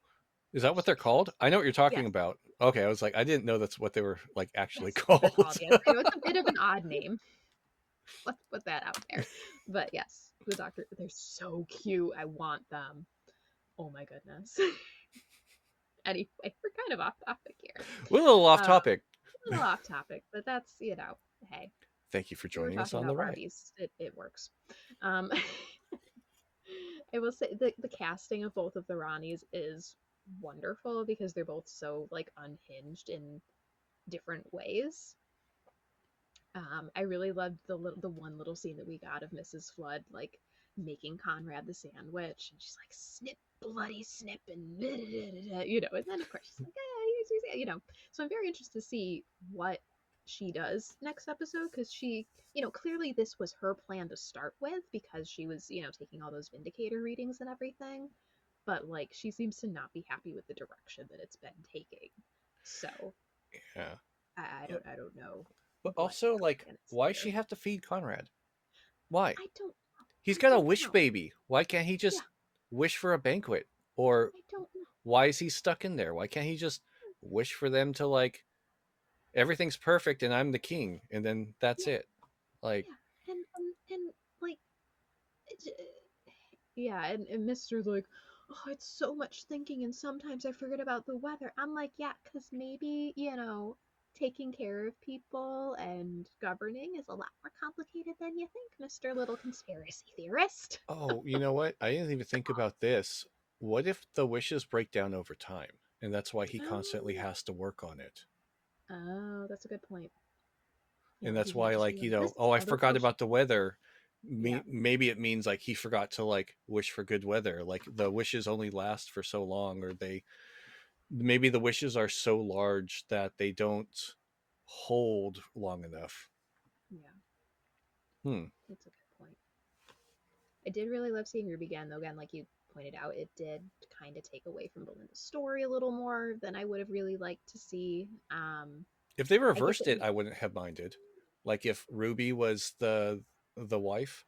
[SPEAKER 2] is that what they're called? I know what you're talking
[SPEAKER 1] Yes,
[SPEAKER 2] about. Okay, I was like, I didn't know that's what they were like actually
[SPEAKER 1] that's what they're called.
[SPEAKER 2] called.
[SPEAKER 1] Yes, I know it's a bit of an odd name. Let's put that out there. But yes, the Doctor, they're so cute. I want them. Oh my goodness. Anyway, we're kind of off topic here.
[SPEAKER 2] We're a little off
[SPEAKER 1] A
[SPEAKER 2] topic.
[SPEAKER 1] little off topic, but that's, hey,
[SPEAKER 2] Thank you for
[SPEAKER 1] we were
[SPEAKER 2] joining us
[SPEAKER 1] talking
[SPEAKER 2] on the
[SPEAKER 1] about
[SPEAKER 2] ride.
[SPEAKER 1] Barbies. It works. Um, I will say the casting of both of the Ranis is wonderful because they're both so like unhinged in different ways. I really loved the one little scene that we got of Mrs. Flood like making Conrad the sandwich, and she's like snip, bloody snip, and and then of course she's like, So I'm very interested to see what she does next episode because clearly this was her plan to start with because she was taking all those Vindicator readings and everything, but like she seems to not be happy with the direction that it's been taking. So
[SPEAKER 2] Yeah.
[SPEAKER 1] I don't know
[SPEAKER 2] But
[SPEAKER 1] what
[SPEAKER 2] also,
[SPEAKER 1] her
[SPEAKER 2] like,
[SPEAKER 1] plan is
[SPEAKER 2] why she
[SPEAKER 1] here.
[SPEAKER 2] have to feed Conrad? Why?
[SPEAKER 1] I don't
[SPEAKER 2] He's
[SPEAKER 1] I
[SPEAKER 2] got a
[SPEAKER 1] don't
[SPEAKER 2] wish
[SPEAKER 1] know.
[SPEAKER 2] baby. Why can't he
[SPEAKER 1] Yeah,
[SPEAKER 2] just wish for a banquet? Or
[SPEAKER 1] I don't know.
[SPEAKER 2] why is he stuck in there? Why can't he just wish for them to like everything's perfect and I'm the king and then that's
[SPEAKER 1] Yeah,
[SPEAKER 2] it? Like,
[SPEAKER 1] yeah, and like, yeah, and Mister's like, oh, it's so much thinking, and sometimes I forget about the weather. I'm like, yeah, because maybe taking care of people and governing is a lot more complicated than you think, Mister Little Conspiracy Theorist.
[SPEAKER 2] oh, you know what? I didn't even think about this. What if the wishes break down over time and that's why he constantly
[SPEAKER 1] Oh,
[SPEAKER 2] has to work on it?
[SPEAKER 1] oh, that's a good point.
[SPEAKER 2] And
[SPEAKER 1] Or
[SPEAKER 2] that's
[SPEAKER 1] did he
[SPEAKER 2] why,
[SPEAKER 1] just
[SPEAKER 2] like,
[SPEAKER 1] remember this is
[SPEAKER 2] oh, I
[SPEAKER 1] how the
[SPEAKER 2] forgot
[SPEAKER 1] potion?
[SPEAKER 2] about the weather.
[SPEAKER 1] Yeah,
[SPEAKER 2] Maybe it means like he forgot to like wish for good weather. Like the wishes only last for so long, or they maybe the wishes are so large that they don't hold long enough.
[SPEAKER 1] yeah,
[SPEAKER 2] Hmm.
[SPEAKER 1] that's a good point. I did really love seeing Ruby again, though. Again, like you pointed out, it did kind of take away from Belinda's story a little more than I would have really liked to see.
[SPEAKER 2] If they
[SPEAKER 1] I get
[SPEAKER 2] reversed
[SPEAKER 1] that.
[SPEAKER 2] it, I wouldn't have minded. Like if Ruby was the wife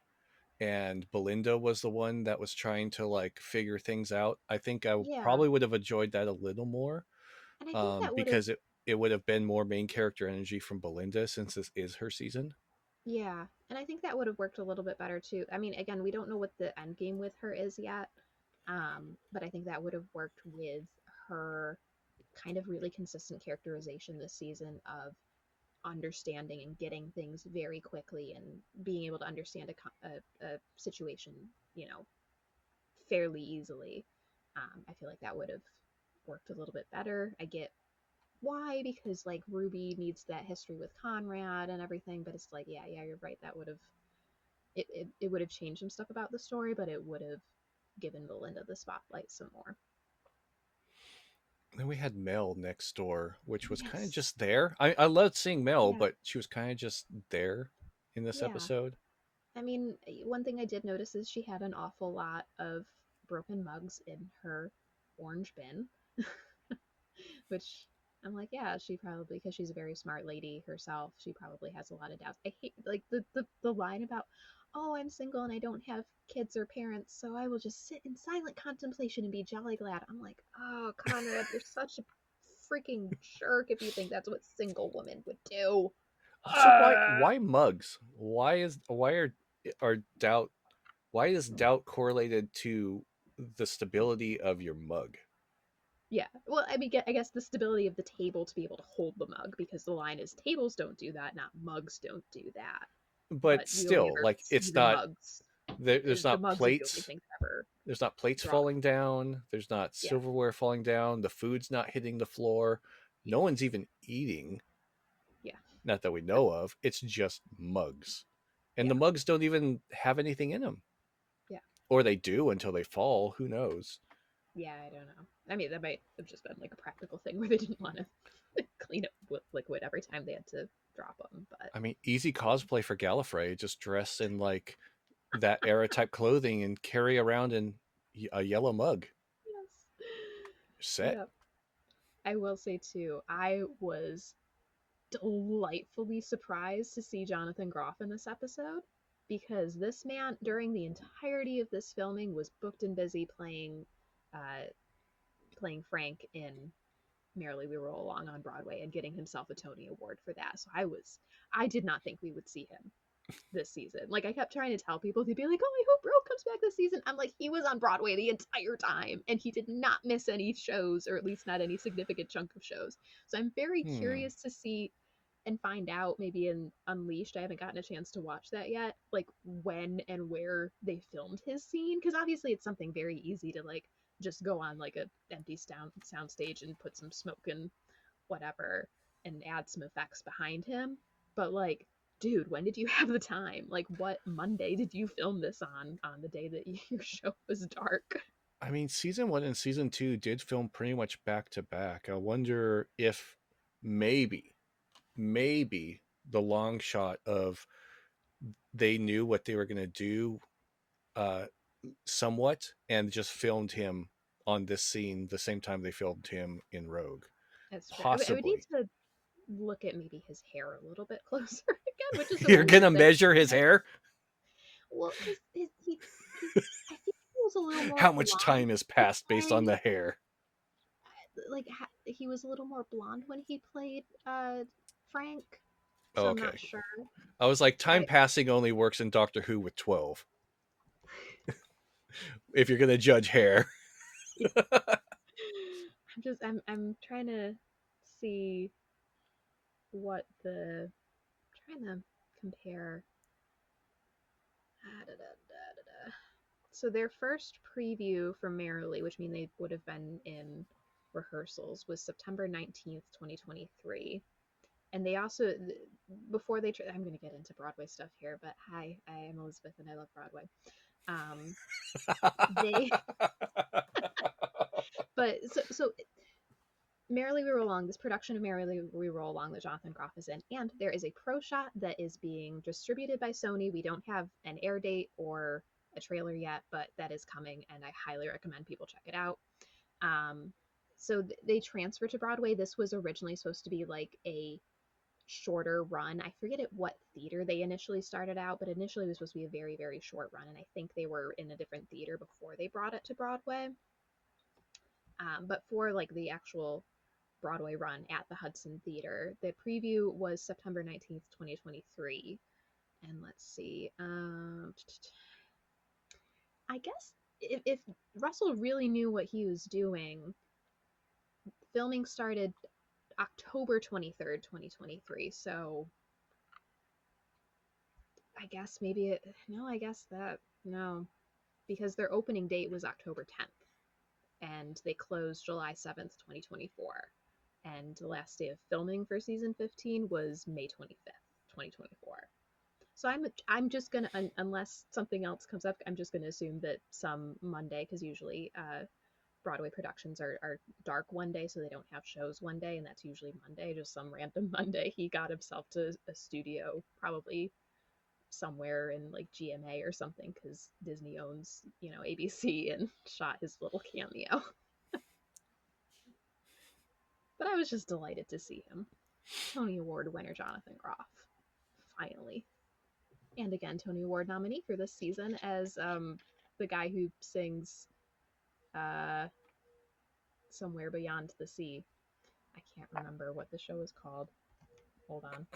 [SPEAKER 2] and Belinda was the one that was trying to like figure things out, I think I
[SPEAKER 1] Yeah,
[SPEAKER 2] probably would have enjoyed that a little more,
[SPEAKER 1] and I think that would have.
[SPEAKER 2] because it would have been more main character energy from Belinda since this is her season.
[SPEAKER 1] Yeah, and I think that would have worked a little bit better too. I mean, again, we don't know what the end game with her is yet, but I think that would have worked with her kind of really consistent characterization this season of understanding and getting things very quickly and being able to understand a situation, you know, fairly easily. I feel like that would have worked a little bit better. I get why, because like Ruby needs that history with Conrad and everything, but it's like, yeah, you're right. That would have it would have changed some stuff about the story, but it would have given Belinda the spotlight some more.
[SPEAKER 2] Then we had Mel next door, which was kind of
[SPEAKER 1] Yes.
[SPEAKER 2] just there. I loved seeing Mel,
[SPEAKER 1] Yeah.
[SPEAKER 2] but she was kind of just there in this
[SPEAKER 1] Yeah.
[SPEAKER 2] episode.
[SPEAKER 1] I mean, one thing I did notice is she had an awful lot of broken mugs in her orange bin, which I'm like, yeah, she probably, because she's a very smart lady herself, she probably has a lot of doubts. I hate like the line about, oh, I'm single and I don't have kids or parents, so I will just sit in silent contemplation and be jolly glad. I'm like, oh, Conrad, you're such a freaking jerk if you think that's what single women would do.
[SPEAKER 2] Also, why mugs? Are doubt why is doubt correlated to the stability of your mug?
[SPEAKER 1] Yeah. Well, I mean, I guess the stability of the table to be able to hold the mug, because the line is tables don't do that, not mugs don't do that.
[SPEAKER 2] But
[SPEAKER 1] But you only
[SPEAKER 2] still,
[SPEAKER 1] ever
[SPEAKER 2] like
[SPEAKER 1] see
[SPEAKER 2] it's
[SPEAKER 1] the
[SPEAKER 2] not
[SPEAKER 1] mugs.
[SPEAKER 2] there's
[SPEAKER 1] The
[SPEAKER 2] not
[SPEAKER 1] mugs are the only
[SPEAKER 2] plates.
[SPEAKER 1] things ever
[SPEAKER 2] There's not plates
[SPEAKER 1] drawn.
[SPEAKER 2] falling down. There's not
[SPEAKER 1] Yeah.
[SPEAKER 2] silverware falling down. The food's not hitting the floor.
[SPEAKER 1] Yeah.
[SPEAKER 2] No one's even eating.
[SPEAKER 1] Yeah.
[SPEAKER 2] Not that we
[SPEAKER 1] But
[SPEAKER 2] know of. It's just mugs. And
[SPEAKER 1] yeah.
[SPEAKER 2] the mugs don't even have anything in them.
[SPEAKER 1] Yeah.
[SPEAKER 2] Or they do until they fall. Who knows?
[SPEAKER 1] Yeah. I don't know. I mean, that might have just been like a practical thing where they didn't want to clean up with liquid every time they had to drop them. But
[SPEAKER 2] I mean, easy cosplay for Gallifrey. Just dress in like that era type clothing and carry around in a yellow mug.
[SPEAKER 1] yes.
[SPEAKER 2] Set.
[SPEAKER 1] Yep. I will say too, I was delightfully surprised to see Jonathan Groff in this episode, because this man, during the entirety of this filming, was booked and busy uh, playing Frank in Merrily We Roll Along on Broadway and getting himself a Tony Award for that. So I did not think we would see him this season. Like I kept trying to tell people, they'd be like, "Oh, I hope Bro comes back this season." I'm like, he was on Broadway the entire time, and he did not miss any shows, or at least not any significant chunk of shows. So I'm very
[SPEAKER 2] Hmm.
[SPEAKER 1] curious to see and find out, maybe in Unleashed. I haven't gotten a chance to watch that yet. Like when and where they filmed his scene, because obviously it's something very easy to like just go on like a empty sound stage and put some smoke and whatever and add some effects behind him. But like, dude, when did you have the time? Like, what Monday did you film this on the day that your show was dark?
[SPEAKER 2] I mean, season one and season two did film pretty much back to back. I wonder if maybe, maybe the long shot of they knew what they were going to do uh, somewhat and just filmed him on this scene the same time they filmed him in Rogue.
[SPEAKER 1] That's true. I would need
[SPEAKER 2] Possibly.
[SPEAKER 1] to look at maybe his hair a little bit closer again, which is a
[SPEAKER 2] You're
[SPEAKER 1] weird
[SPEAKER 2] going to
[SPEAKER 1] thing.
[SPEAKER 2] measure his hair?
[SPEAKER 1] Well, because he, I think he was a little more
[SPEAKER 2] How much
[SPEAKER 1] blonde
[SPEAKER 2] time has
[SPEAKER 1] when he
[SPEAKER 2] passed based on
[SPEAKER 1] played,
[SPEAKER 2] the hair?
[SPEAKER 1] like he was a little more blonde when he played Frank. So I'm not
[SPEAKER 2] Okay.
[SPEAKER 1] sure.
[SPEAKER 2] I was like, time
[SPEAKER 1] I
[SPEAKER 2] passing only works in Doctor Who with 12. If you're going to judge hair.
[SPEAKER 1] I'm trying to see what the trying to compare. Ah, da, da, da, da, da. So their first preview for Merrily, which mean they would have been in rehearsals, was September 19th, 2023. And they also, before they, I'm going to get into Broadway stuff here, but hi, I am Elizabeth and I love Broadway. They, but so Merrily We Roll Along, this production of Merrily We Roll Along that Jonathan Groff is in, and there is a pro shot that is being distributed by Sony. We don't have an air date or a trailer yet, but that is coming, and I highly recommend people check it out. So they transferred to Broadway. This was originally supposed to be like a shorter run. I forget at what theater they initially started out, but initially it was supposed to be a very, very short run, and I think they were in a different theater before they brought it to Broadway. But for like the actual Broadway run at the Hudson Theater, the preview was September 19th, 2023. And let's see. I guess if Russell really knew what he was doing, filming started October 23rd, 2023. So I guess maybe no, because their opening date was October 10th and they closed July 7th, 2024. And the last day of filming for season 15 was May 25th, 2024. So I'm just gonna, unless something else comes up, I'm just gonna assume that some Monday, because usually Broadway productions are dark one day, so they don't have shows one day, and that's usually Monday, just some random Monday. He got himself to a studio, probably somewhere in like GMA or something, because Disney owns, ABC, and shot his little cameo. But I was just delighted to see him. Tony Award winner Jonathan Groff, finally. And again, Tony Award nominee for this season as the guy who sings Somewhere Beyond the Sea. I can't remember what the show is called. Hold on.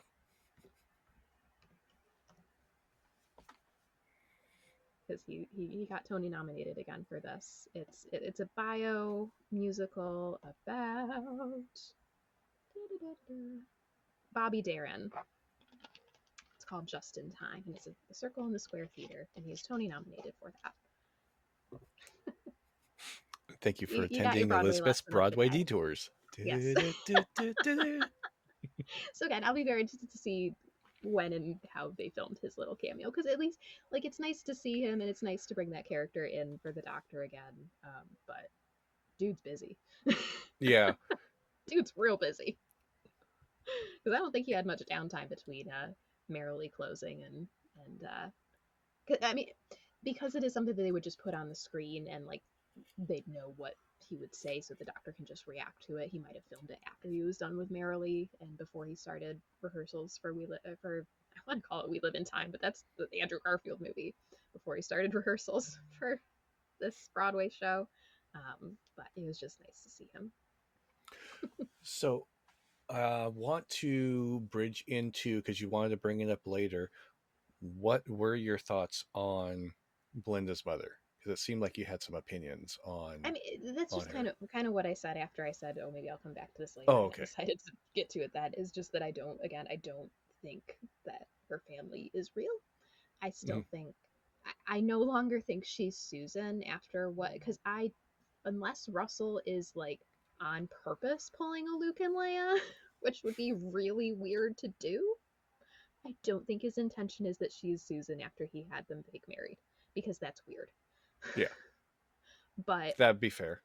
[SPEAKER 1] Because he got Tony nominated again for this. It's a bio musical about Bobby Darin. It's called Just in Time, and it's a Circle in the Square Theater, and he's Tony nominated for that.
[SPEAKER 2] Thank you for
[SPEAKER 1] You got your
[SPEAKER 2] attending
[SPEAKER 1] Broadway
[SPEAKER 2] Elizabeth's
[SPEAKER 1] lesson of the
[SPEAKER 2] Broadway
[SPEAKER 1] day.
[SPEAKER 2] Detours.
[SPEAKER 1] Yes. So again, I'll be very interested to see when and how they filmed his little cameo, because at least, like, it's nice to see him and it's nice to bring that character in for the Doctor again. But dude's busy.
[SPEAKER 2] Yeah.
[SPEAKER 1] Dude's real busy. Because I don't think he had much downtime between Merrily closing I mean, because it is something that they would just put on the screen and like they'd know what he would say, so the Doctor can just react to it. He might have filmed it after he was done with Merrily and before he started rehearsals for I want to call it We Live in Time, but that's the Andrew Garfield movie, before he started rehearsals for this Broadway show. But it was just nice to see him.
[SPEAKER 2] So I want to bridge into, because you wanted to bring it up later, what were your thoughts on Belinda's mother? Because it seemed like you had some opinions on.
[SPEAKER 1] I mean, that's just
[SPEAKER 2] her.
[SPEAKER 1] kind of what I said after I said, oh, maybe I'll come back to this later,
[SPEAKER 2] Oh,
[SPEAKER 1] and then
[SPEAKER 2] okay.
[SPEAKER 1] decided to get to it. That is just that I don't think that her family is real. I still think I no longer think she's Susan after what, because unless Russell is like on purpose pulling a Luke and Leia, which would be really weird to do, I don't think his intention is that she's Susan after he had them fake married, because that's weird.
[SPEAKER 2] Yeah.
[SPEAKER 1] But
[SPEAKER 2] That'd be fair.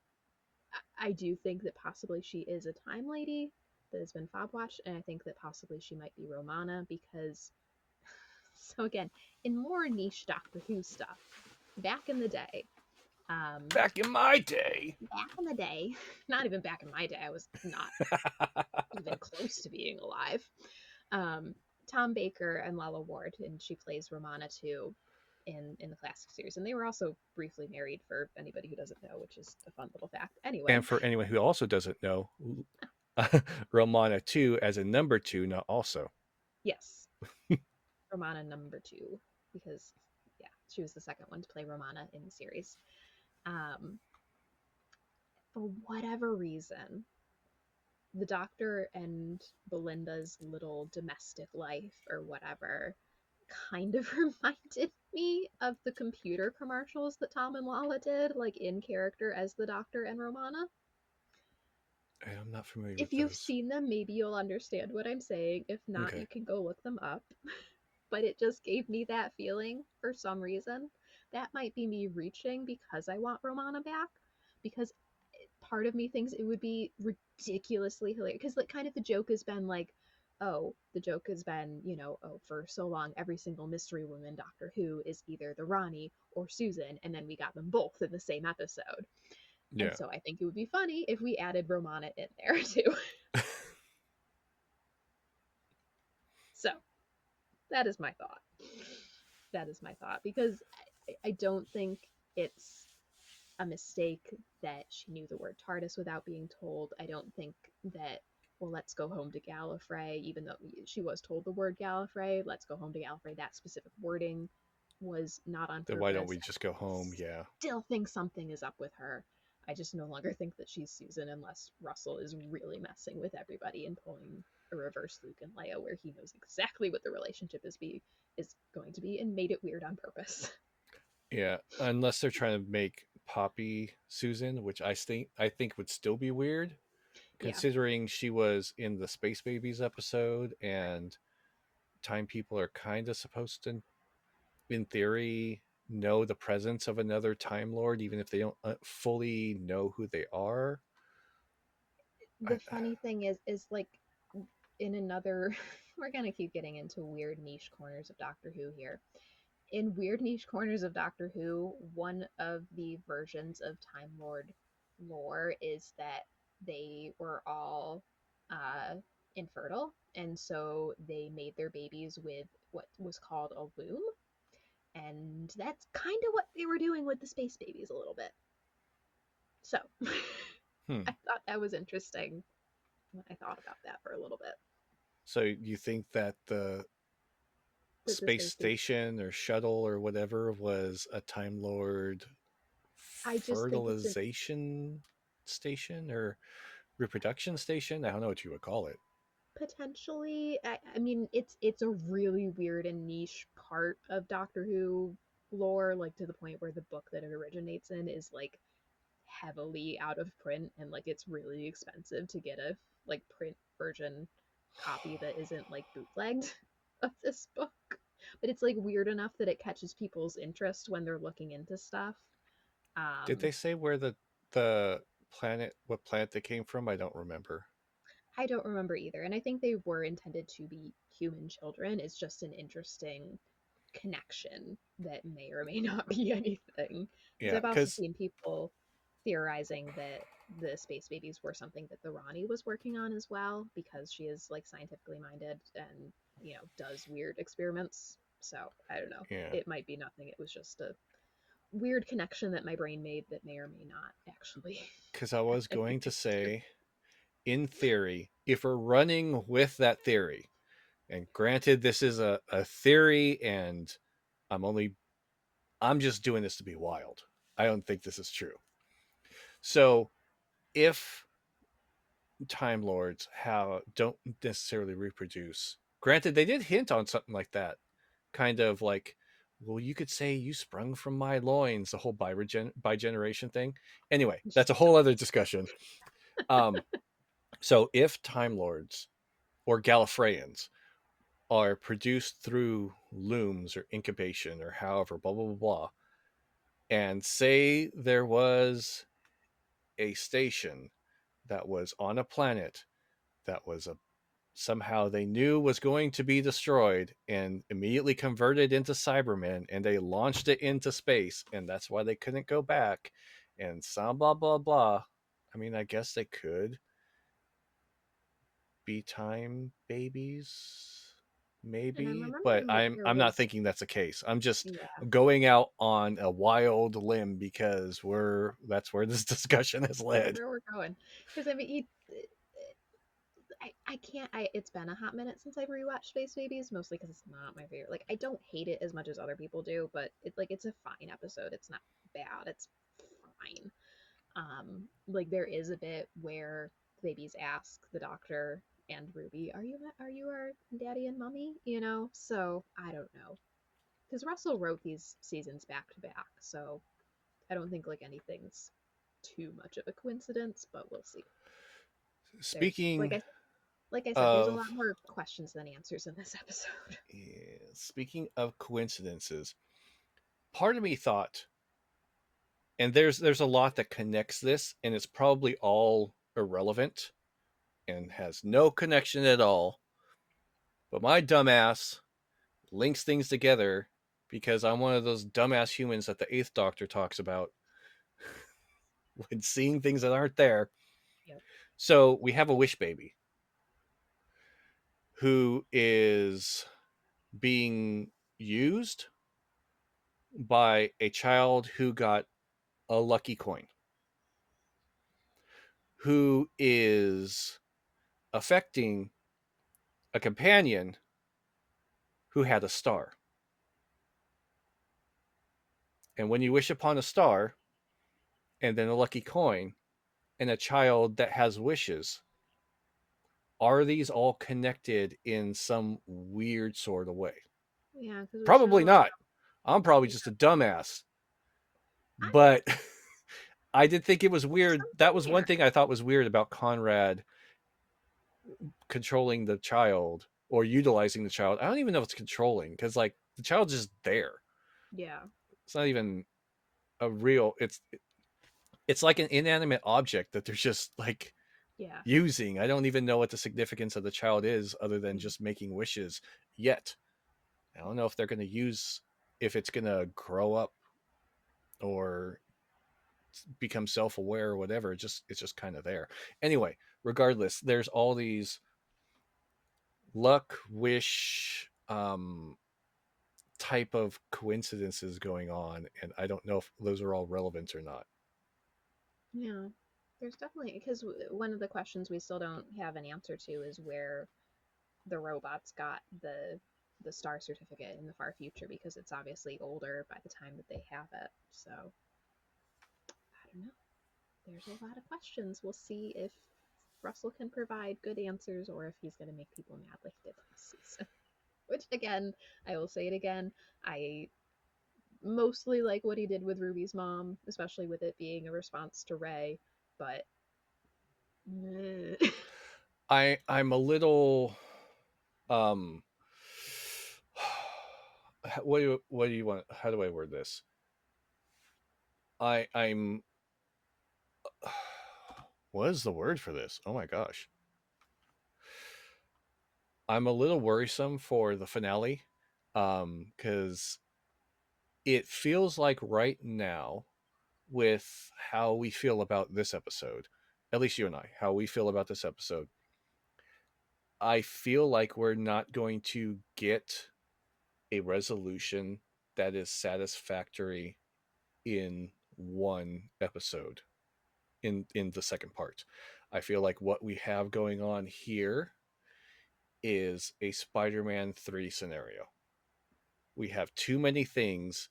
[SPEAKER 1] I do think that possibly she is a time lady that has been fob watched, and I think that possibly she might be Romana, because so again, in more niche Doctor Who stuff, back in the day,
[SPEAKER 2] Back in my day.
[SPEAKER 1] not even back in my day, I was not even close to being alive. Tom Baker and Lalla Ward, and she plays Romana too in the classic series, and they were also briefly married, for anybody who doesn't know, which is a fun little fact. Anyway,
[SPEAKER 2] And for anyone who also doesn't know, Romana 2 as a number 2, not also.
[SPEAKER 1] yes, Romana number 2, because yeah, she was the second one to play Romana in the series. For whatever reason, the Doctor and Belinda's little domestic life or whatever kind of reminded me of the computer commercials that Tom and Lala did, like in character as the Doctor and Romana.
[SPEAKER 2] I'm not familiar
[SPEAKER 1] If
[SPEAKER 2] with
[SPEAKER 1] you've
[SPEAKER 2] those.
[SPEAKER 1] seen them, maybe you'll understand what I'm saying. If not,
[SPEAKER 2] Okay.
[SPEAKER 1] you can go look them up. But it just gave me that feeling for some reason. That might be me reaching because I want Romana back. Because part of me thinks it would be ridiculously hilarious. Because like kind of the joke has been like, oh, the joke has been, oh, for so long every single mystery woman Doctor Who is either the Rani or Susan, and then we got them both in the same episode. And
[SPEAKER 2] Yeah.
[SPEAKER 1] so I think it would be funny if we added Romana in there too. So that is my thought. That is my thought because I don't think it's a mistake that she knew the word TARDIS without being told. I don't think that, well, let's go home to Gallifrey, even though she was told the word Gallifrey, let's go home to Gallifrey. That specific wording was not on
[SPEAKER 2] Then why don't
[SPEAKER 1] purpose.
[SPEAKER 2] we just go home? Yeah.
[SPEAKER 1] Still think something is up with her. I just no longer think that she's Susan unless Russell is really messing with everybody and pulling a reverse Luke and Leia where he knows exactly what the relationship is going to be and made it weird on purpose.
[SPEAKER 2] Yeah. Unless they're trying to make Poppy Susan, which I think would still be weird,
[SPEAKER 1] Yeah,
[SPEAKER 2] considering she was in the Space Babies episode,
[SPEAKER 1] right.
[SPEAKER 2] and time people are kind of supposed to, in theory, know the presence of another Time Lord, even if they don't fully know who they are. I,
[SPEAKER 1] The funny thing is like in another we're gonna keep getting into weird niche corners of Doctor Who here. In weird niche corners of Doctor Who, one of the versions of Time Lord lore is that they were all uh, infertile, and so they made their babies with what was called a loom, and that's kind of what they were doing with the space babies a little bit. So
[SPEAKER 2] hmm.
[SPEAKER 1] I thought that was interesting when I thought about that for a little bit.
[SPEAKER 2] So you think that the
[SPEAKER 1] The
[SPEAKER 2] space
[SPEAKER 1] space babies.
[SPEAKER 2] station or shuttle or whatever was a Time Lord
[SPEAKER 1] I just think it's an
[SPEAKER 2] fertilization station or reproduction station? I don't know what you would call it.
[SPEAKER 1] potentially. I mean, it's a really weird and niche part of Doctor Who lore, like to the point where the book that it originates in is like heavily out of print, and like it's really expensive to get a like print version copy that isn't like bootlegged of this book. But it's like weird enough that it catches people's interest when they're looking into stuff.
[SPEAKER 2] Did
[SPEAKER 1] Um,
[SPEAKER 2] they say where the planet, what planet they came from? I don't remember.
[SPEAKER 1] I don't remember either. And I think they were intended to be human children. It's just an interesting connection that may or may not be anything. Because
[SPEAKER 2] Yeah,
[SPEAKER 1] I've also
[SPEAKER 2] because
[SPEAKER 1] seen people theorizing that the space babies were something that the Rani was working on as well, because she is like scientifically minded and, does weird experiments. So I don't know.
[SPEAKER 2] yeah,
[SPEAKER 1] It might be nothing. It was just a weird connection that my brain made that may or may not actually
[SPEAKER 2] because I
[SPEAKER 1] have
[SPEAKER 2] was going to
[SPEAKER 1] anything to do.
[SPEAKER 2] say, in theory, if we're running with that theory, and granted, this is a theory, and I'm only I'm just doing this to be wild. I don't think this is true. So if Time Lords how don't necessarily reproduce, granted, they did hint on something like that, kind of like, well, you could say you sprung from my loins, the whole bi-generation thing. Anyway, that's a whole other discussion. Um, so if Time Lords or Gallifreyans are produced through looms or incubation or however, blah blah blah blah, and say there was a station that was on a planet that was a somehow they knew was going to be destroyed and immediately converted into Cybermen, and they launched it into space, and that's why they couldn't go back, and some blah blah blah. I mean, I guess they could be time babies,
[SPEAKER 1] And I'm
[SPEAKER 2] maybe, but
[SPEAKER 1] remembering that
[SPEAKER 2] I'm
[SPEAKER 1] there
[SPEAKER 2] I'm not
[SPEAKER 1] was,
[SPEAKER 2] thinking that's the case. I'm just
[SPEAKER 1] yeah,
[SPEAKER 2] going out on a wild limb because that's where this discussion has
[SPEAKER 1] that's
[SPEAKER 2] led.
[SPEAKER 1] where we're going. Because I mean, I can't. It's been a hot minute since I've rewatched Space Babies, mostly because it's not my favorite. Like, I don't hate it as much as other people do, but it's a fine episode. It's not bad. It's fine. Like there is a bit where the babies ask the Doctor and Ruby, "Are you our daddy and mummy?" So I don't know, because Russell wrote these seasons back to back, so I don't think like anything's too much of a coincidence, but we'll see. There's
[SPEAKER 2] Speaking
[SPEAKER 1] like I said, there's a
[SPEAKER 2] of
[SPEAKER 1] lot more questions than answers in this episode.
[SPEAKER 2] speaking of coincidences, part of me thought, and there's a lot that connects this, and it's probably all irrelevant and has no connection at all. But my dumbass links things together because I'm one of those dumbass humans that the Eighth Doctor talks about when seeing things that aren't there.
[SPEAKER 1] Yep.
[SPEAKER 2] So we have a wish baby who is being used by a child who got a lucky coin, who is affecting a companion who had a star. And when you wish upon a star and then a lucky coin and a child that has wishes, are these all connected in some weird sort of way?
[SPEAKER 1] Yeah, because we still
[SPEAKER 2] Probably
[SPEAKER 1] don't
[SPEAKER 2] not. I'm probably
[SPEAKER 1] know.
[SPEAKER 2] just a dumbass.
[SPEAKER 1] I
[SPEAKER 2] But I did think it was weird. That
[SPEAKER 1] something
[SPEAKER 2] was one
[SPEAKER 1] here.
[SPEAKER 2] thing I thought was weird about Conrad controlling the child or utilizing the child. I don't even know if it's controlling because like the child's just there.
[SPEAKER 1] Yeah,
[SPEAKER 2] It's not even a real. It's like an inanimate object that they're just like
[SPEAKER 1] yeah.
[SPEAKER 2] using. I don't even know what the significance of the child is other than
[SPEAKER 1] Mm.
[SPEAKER 2] just making wishes yet. I don't know if they're going to use if it's going to grow up or become self-aware or whatever. It's just kind of there. Anyway, regardless, there's all these luck wish type of coincidences going on, and I don't know if those are all relevant or not.
[SPEAKER 1] Yeah, there's definitely because one of the questions we still don't have an answer to is where the robots got the star certificate in the far future because it's obviously older by the time that they have it. So I don't know. There's a lot of questions. We'll see if Russell can provide good answers or if he's going to make people mad like he did last season. Which again, I will say it again. I mostly like what he did with Ruby's mom, especially with it being a response to Ray. But
[SPEAKER 2] I'm a little um what do you want, how do I word this? I'm what is the word for this? Oh my gosh. I'm a little worrisome for the finale cuz it feels like right now with how we feel about this episode, at least you and I, how we feel about this episode, I feel like we're not going to get a resolution that is satisfactory in one episode in the second part. I feel like what we have going on here is a Spider-Man 3 scenario. We have too many things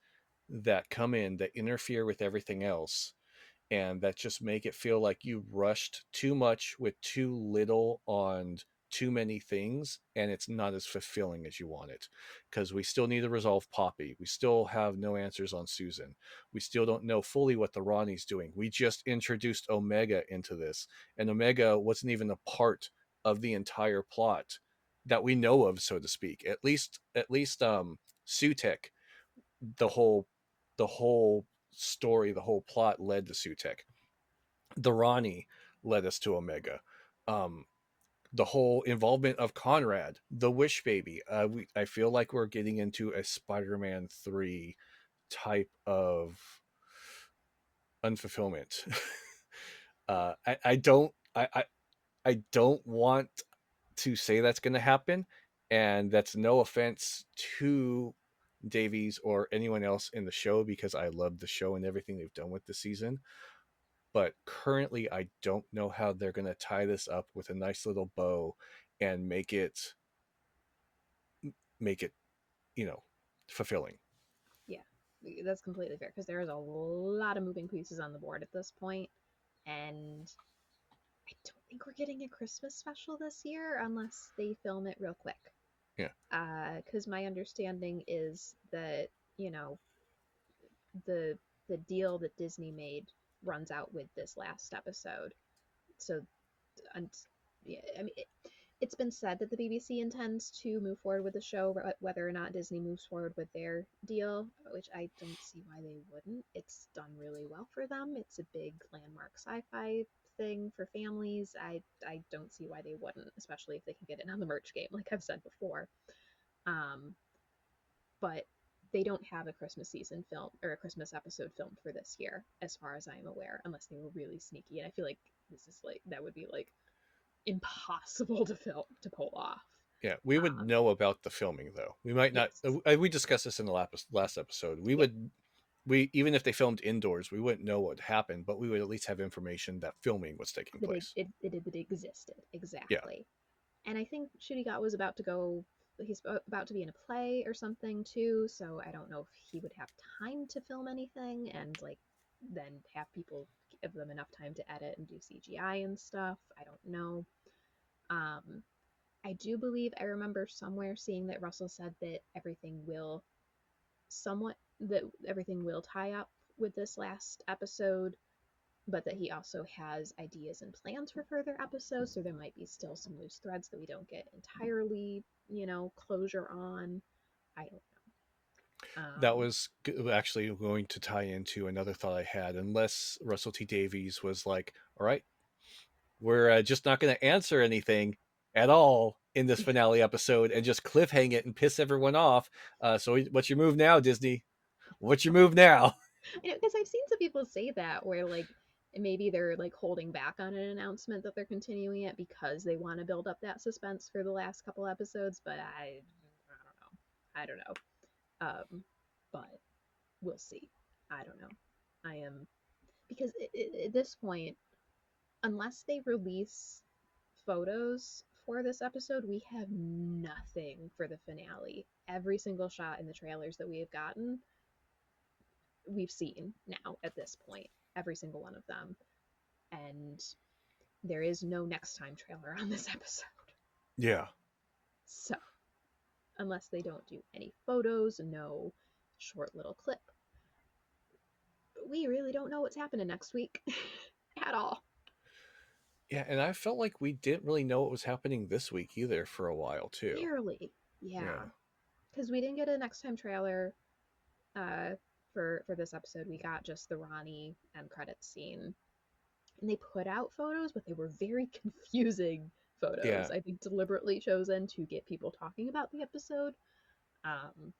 [SPEAKER 2] that come in that interfere with everything else and that just make it feel like you rushed too much with too little on too many things, and it's not as fulfilling as you want it because we still need to resolve Poppy. We still have no answers on Susan. We still don't know fully what the Rani's doing. We just introduced Omega into this, and Omega wasn't even a part of the entire plot that we know of, so to speak. At least Sutek, the whole the whole story, the whole plot led to Sutek. The Rani led us to Omega. Um, the whole involvement of Conrad, the Wish Baby. I feel like we're getting into a Spider-Man 3 type of unfulfillment. I don't I don't want to say that's going to happen, and that's no offense to Davies or anyone else in the show because I love the show and everything they've done with the season. But currently, I don't know how they're going to tie this up with a nice little bow and make it fulfilling.
[SPEAKER 1] yeah, that's completely fair because there is a lot of moving pieces on the board at this point, and I don't think we're getting a Christmas special this year unless they film it real quick.
[SPEAKER 2] Yeah.
[SPEAKER 1] Because my understanding is that you know the the deal that Disney made runs out with this last episode, so and yeah, I mean, it's been said that the BBC intends to move forward with the show, whether or not Disney moves forward with their deal, which I don't see why they wouldn't. It's done really well for them. It's a big landmark sci-fi thing for families. I don't see why they wouldn't, especially if they can get it on the merch game, like I've said before. Um, but they don't have a Christmas season film or a Christmas episode filmed for this year, as far as I am aware, unless they were really sneaky. And I feel like this is like that would be like impossible to pull off.
[SPEAKER 2] Yeah, we would
[SPEAKER 1] Um,
[SPEAKER 2] know about the filming though. We might not.
[SPEAKER 1] yes,
[SPEAKER 2] We discussed this in the last episode. We
[SPEAKER 1] yeah,
[SPEAKER 2] would. We even if they filmed indoors, we wouldn't know what happened, but we would at least have information that filming was taking
[SPEAKER 1] that
[SPEAKER 2] place.
[SPEAKER 1] it existed
[SPEAKER 2] Yeah,
[SPEAKER 1] exactly. And I think Ncuti was about to go. He's about to be in a play or something too. So I don't know if he would have time to film anything and like then have people give them enough time to edit and do CGI and stuff. I don't know. Um, I do believe I remember somewhere seeing that Russell said that everything will tie up with this last episode, but that he also has ideas and plans for further episodes, so there might be still some loose threads that we don't get entirely, closure on. I don't know.
[SPEAKER 2] that was actually going to tie into another thought I had. Unless Russell T Davies was like, "All right, we're just not going to answer anything at all in this finale episode and just cliffhang it and piss everyone off." So, what's your move now, Disney? What's your move now?
[SPEAKER 1] Because I've seen some people say that where like maybe they're like holding back on an announcement that they're continuing it because they want to build up that suspense for the last couple episodes, but I don't know. But we'll see. I don't know. I am because at this point, unless they release photos for this episode, we have nothing for the finale. Every single shot in the trailers that we have gotten, we've seen now at this point. Every single one of them. And there is no next time trailer on this episode.
[SPEAKER 2] Yeah.
[SPEAKER 1] So, unless they don't do any photos, no short little clip, we really don't know what's happening next week at all.
[SPEAKER 2] Yeah, and I felt like we didn't really know what was happening this week either for a while too.
[SPEAKER 1] Barely. Yeah.
[SPEAKER 2] Yeah.
[SPEAKER 1] Because we didn't get a next time trailer uh, for this episode. We got just the Rani end credits scene. And they put out photos, but they were very confusing
[SPEAKER 2] Yeah.
[SPEAKER 1] photos. I think deliberately chosen to get people talking about the episode. Um,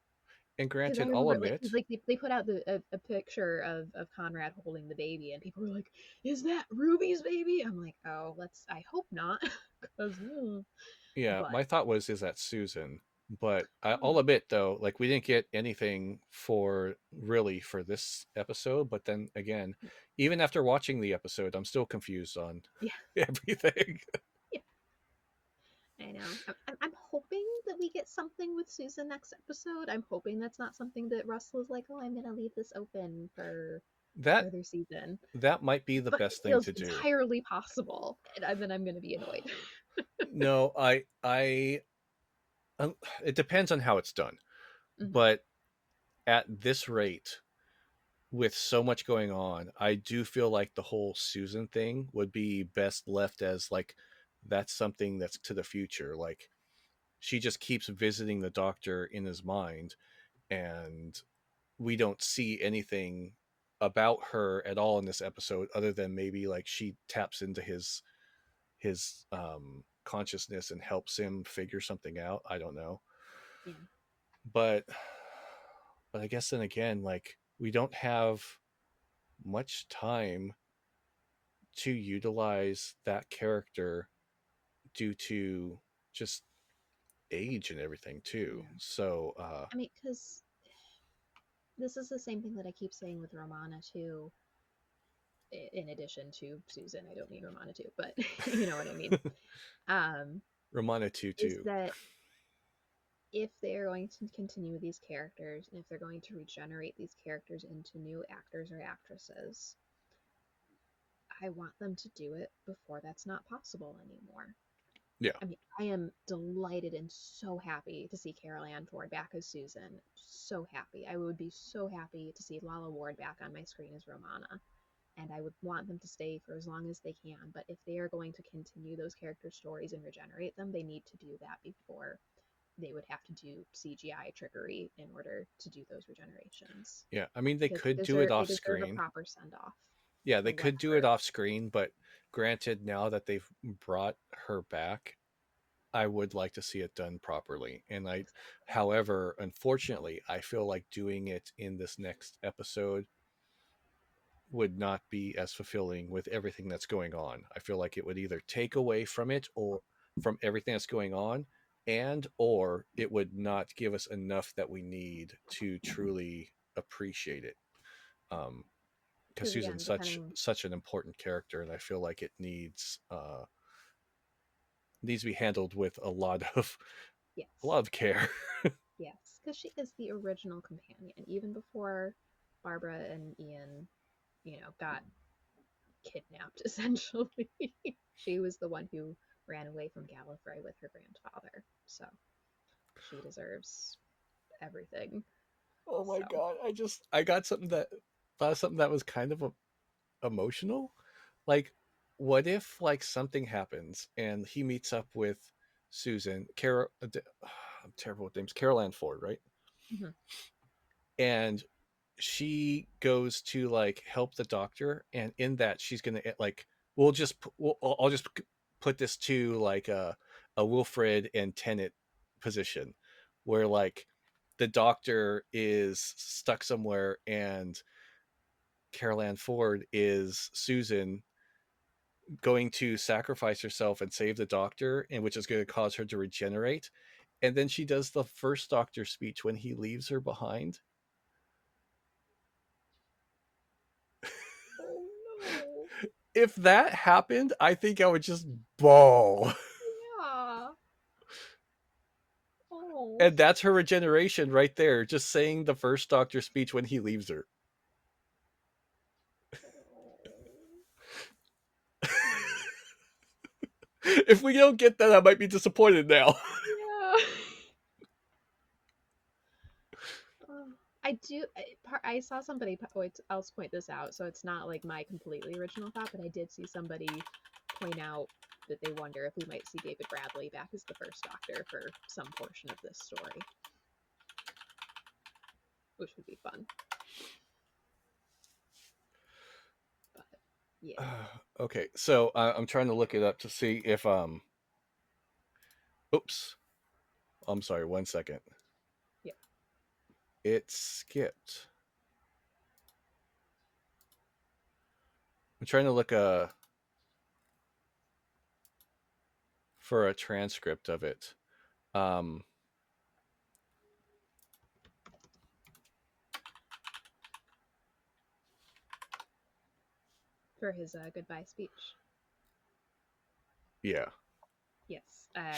[SPEAKER 2] And
[SPEAKER 1] because I
[SPEAKER 2] granted, I'll
[SPEAKER 1] remember
[SPEAKER 2] admit,
[SPEAKER 1] like they put out a picture of Conrad holding the baby, and people were like, "Is that Ruby's baby?" I'm like, "Oh, I hope not," because
[SPEAKER 2] yeah,
[SPEAKER 1] but
[SPEAKER 2] my thought was, is that Susan? But I'll
[SPEAKER 1] oh
[SPEAKER 2] admit though, like we didn't get anything for really for this episode. But then again, even after watching the episode, I'm still confused on
[SPEAKER 1] yeah,
[SPEAKER 2] everything.
[SPEAKER 1] yeah, I know. I'm hoping that we get something with Susan next episode. I'm hoping that's not something that Russell is like, "Oh, I'm gonna leave this open for a
[SPEAKER 2] that
[SPEAKER 1] further season,"
[SPEAKER 2] that might be the
[SPEAKER 1] but it
[SPEAKER 2] best thing
[SPEAKER 1] feels
[SPEAKER 2] to do.
[SPEAKER 1] entirely possible, and then I'm gonna be annoyed.
[SPEAKER 2] No, um, it depends on how it's done.
[SPEAKER 1] Mhm.
[SPEAKER 2] But at this rate, with so much going on, I do feel like the whole Susan thing would be best left as like that's something that's to the future. Like she just keeps visiting the doctor in his mind, and we don't see anything about her at all in this episode other than maybe like she taps into his consciousness and helps him figure something out. I don't know.
[SPEAKER 1] Yeah,
[SPEAKER 2] But I guess then again, like we don't have much time to utilize that character due to just age and everything too.
[SPEAKER 1] yeah.
[SPEAKER 2] So
[SPEAKER 1] I mean, because this is the same thing that I keep saying with Romana too. In addition to Susan, I don't mean Romana too, but you know what I mean. Um,
[SPEAKER 2] Romana
[SPEAKER 1] is
[SPEAKER 2] Tutu.
[SPEAKER 1] that if they're going to continue these characters and if they're going to regenerate these characters into new actors or actresses, I want them to do it before that's not possible anymore.
[SPEAKER 2] Yeah.
[SPEAKER 1] I mean, I am delighted and so happy to see Carol Ann Ford back as Susan. So happy. I would be so happy to see Lala Ward back on my screen as Romana. and I would want them to stay for as long as they can. But if they are going to continue those character stories and regenerate them, they need to do that before they would have to do CGI trickery in order to do those regenerations.
[SPEAKER 2] Yeah, I mean, they
[SPEAKER 1] Because
[SPEAKER 2] could do it
[SPEAKER 1] they
[SPEAKER 2] off
[SPEAKER 1] deserve a
[SPEAKER 2] screen.
[SPEAKER 1] proper send off
[SPEAKER 2] Yeah,
[SPEAKER 1] or
[SPEAKER 2] they could do it
[SPEAKER 1] whatever.
[SPEAKER 2] off screen, but granted, now that they've brought her back, I would like to see it done properly. And
[SPEAKER 1] Exactly.
[SPEAKER 2] however, unfortunately, I feel like doing it in this next episode would not be as fulfilling with everything that's going on. I feel like it would either take away from it or from everything that's going on, and or it would not give us enough that we need to truly appreciate it. Because
[SPEAKER 1] Because
[SPEAKER 2] Susan's
[SPEAKER 1] again, depending,
[SPEAKER 2] such an important character, and I feel like it needs to be handled with a
[SPEAKER 1] yes,
[SPEAKER 2] lot of care.
[SPEAKER 1] yes, because she is the original companion, even before Barbara and Ian, got kidnapped essentially. She was the one who ran away from Gallifrey with her grandfather, so she deserves everything.
[SPEAKER 2] Oh my
[SPEAKER 1] So,
[SPEAKER 2] god! I got thought of something that was kind of emotional. Like, what if like something happens and he meets up with Susan, I'm terrible with names, Carol Ann Ford, right?
[SPEAKER 1] mhm.
[SPEAKER 2] And she goes to like help the doctor, and in that she's gonna like I'll just put this to like a Wilfred and Tennant position, where like the doctor is stuck somewhere and Carol Ann Ford is Susan going to sacrifice herself and save the doctor, and which is going to cause her to regenerate. And then she does the first doctor speech when he leaves her behind.
[SPEAKER 1] Oh no.
[SPEAKER 2] If that happened, I think I would just bawl.
[SPEAKER 1] Yeah. Oh.
[SPEAKER 2] And that's her regeneration right there, just saying the first doctor speech when he leaves her. If we don't get that, I might be disappointed now.
[SPEAKER 1] Yeah. Oh, I do. I saw somebody else point this out, so it's not like my completely original thought, but I did see somebody point out that they wonder if we might see David Bradley back as the first Doctor for some portion of this story, which would be fun. But yeah.
[SPEAKER 2] Okay, so I'm trying to look it up to see if oops, I'm sorry, 1 second.
[SPEAKER 1] Yep.
[SPEAKER 2] It skipped. I'm trying to look for a transcript of it. Um,
[SPEAKER 1] For his goodbye speech.
[SPEAKER 2] yeah.
[SPEAKER 1] Yes, I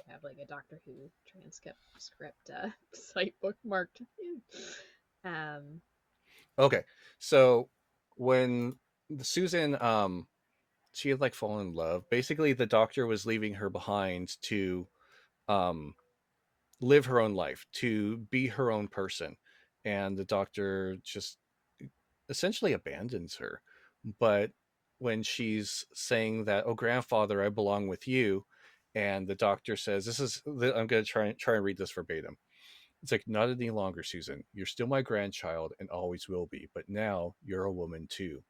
[SPEAKER 1] have like a Doctor Who transcript script site bookmarked. um,
[SPEAKER 2] Okay. So when Susan she had like fallen in love, basically the doctor was leaving her behind to um live her own life, to be her own person. And the doctor just essentially abandons her. But when she's saying that, "Oh grandfather, I belong with you," and the doctor says, I'm going to try and read this verbatim. It's like, "Not any longer, Susan. You're still my grandchild and always will be, but now you're a woman too.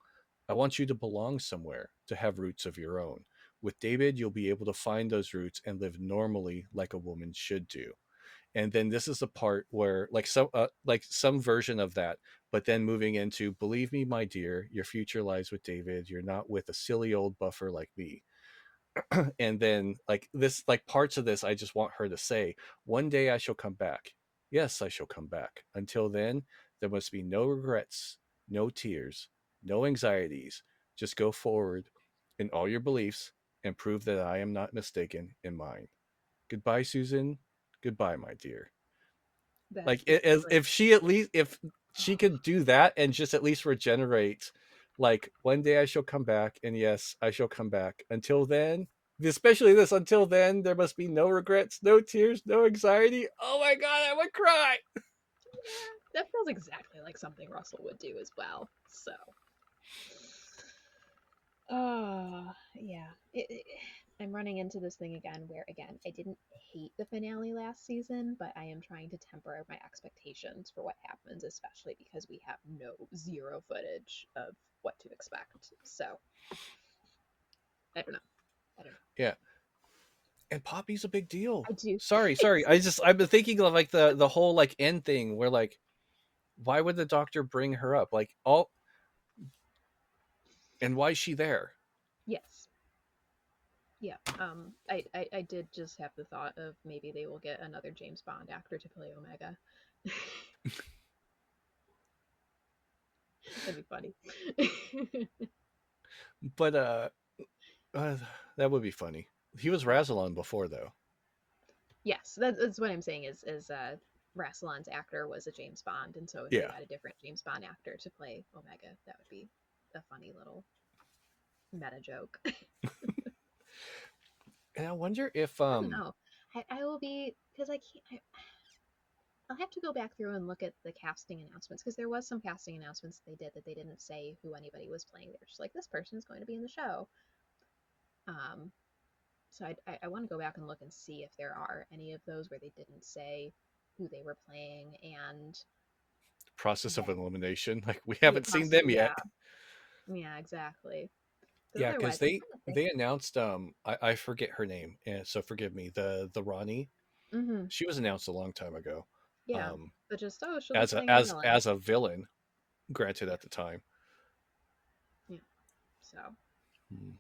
[SPEAKER 2] I want you to belong somewhere, to have roots of your own. With David, you'll be able to find those roots and live normally like a woman should do." And then this is the part where like some version of that, but then moving into, "Believe me, my dear, your future lies with David. You're not with a silly old buffer like me." And then like this, like parts of this, I just want her to say, "One day I shall come back. Yes, I shall come back. Until then, there must be no regrets, no tears, no anxieties. Just go forward in all your beliefs and prove that I am not mistaken in mine. Goodbye, Susan. Goodbye, my dear."
[SPEAKER 1] that
[SPEAKER 2] Like
[SPEAKER 1] is
[SPEAKER 2] as
[SPEAKER 1] great.
[SPEAKER 2] if she at least, if she
[SPEAKER 1] Oh,
[SPEAKER 2] could do that and just at least regenerate, like, "One day I shall come back, and yes, I shall come back. Until then," especially this, "until then, there must be no regrets, no tears, no anxiety." Oh my god, I would cry.
[SPEAKER 1] yeah, that feels exactly like something Russell would do as well. So, Yeah. I'm running into this thing again where, again, I didn't hate the finale last season, but I am trying to temper my expectations for what happens, especially because we have zero footage of what to expect. So, I don't know. I don't know.
[SPEAKER 2] Yeah, and Poppy's a big deal.
[SPEAKER 1] I do.
[SPEAKER 2] Sorry. I've been thinking of like the whole like end thing where like why would the doctor bring her up? Like all and why is she there?
[SPEAKER 1] Yes. Yeah. I did just have the thought of maybe they will get another James Bond actor to play Omega. That'd be funny.
[SPEAKER 2] But uh that would be funny. He was
[SPEAKER 1] Yeah.
[SPEAKER 2] Rassilon before though.
[SPEAKER 1] Yes, that's what I'm saying is Rassilon's actor was a James Bond, and so if they
[SPEAKER 2] Yeah.
[SPEAKER 1] had a different James Bond actor to play Omega, that would be a funny little meta joke.
[SPEAKER 2] And I wonder if
[SPEAKER 1] I don't know. I will be because I can't. I'll have to go back through and look at the casting announcements because there was some casting announcements they did that they didn't say who anybody was playing. They were just like, this person is going to be in the show. Um, so I want to go back and look and see if there are any of those where they didn't say who they were playing and
[SPEAKER 2] process of
[SPEAKER 1] then
[SPEAKER 2] elimination. Like we
[SPEAKER 1] yeah,
[SPEAKER 2] haven't seen them
[SPEAKER 1] yeah,
[SPEAKER 2] yet.
[SPEAKER 1] yeah, exactly. Because
[SPEAKER 2] Yeah, because
[SPEAKER 1] otherwise, I'm trying to think.
[SPEAKER 2] they announced I forget her name, and so forgive me. The Rani,
[SPEAKER 1] Hmm.
[SPEAKER 2] she was announced a long time ago,
[SPEAKER 1] Yeah,
[SPEAKER 2] um,
[SPEAKER 1] but just she'll be
[SPEAKER 2] as
[SPEAKER 1] playing a villain.
[SPEAKER 2] a villain. Granted,
[SPEAKER 1] Yeah,
[SPEAKER 2] at the time.
[SPEAKER 1] yeah. So
[SPEAKER 2] Hmm.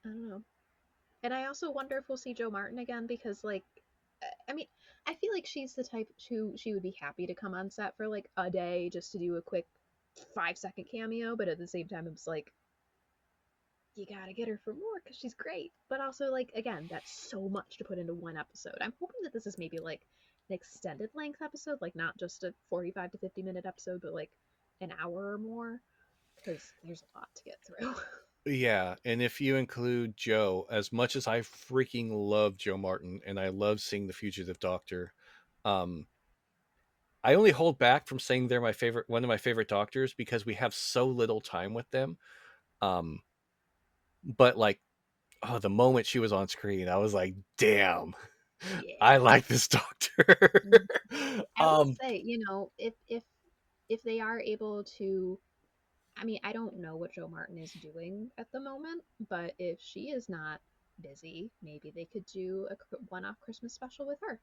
[SPEAKER 1] I don't know. And I also wonder if we'll see Joe Martin again because, like, I mean, I feel like she's the type who she would be happy to come on set for like a day just to do a quick 5-second cameo. But at the same time, it's like you gotta get her for more because she's great. But also, like, again, that's so much to put into one episode. I'm hoping that this is maybe like an extended length episode, like not just a 45 to 50-minute episode, but like an hour or more because there's a lot to get through.
[SPEAKER 2] Yeah, and if you include Joe, as much as I freaking love Joe Martin and I love seeing the Fugitive Doctor, um, I only hold back from saying they're my favorite, one of my favorite doctors because we have so little time with them. Um, but like, oh, the moment she was on screen, I was like, damn, I
[SPEAKER 1] Yeah.
[SPEAKER 2] like this doctor.
[SPEAKER 1] Mhm. I will
[SPEAKER 2] um,
[SPEAKER 1] say, if they are able to, I mean, I don't know what Joe Martin is doing at the moment, but if she is not busy, maybe they could do a one-off Christmas special with her.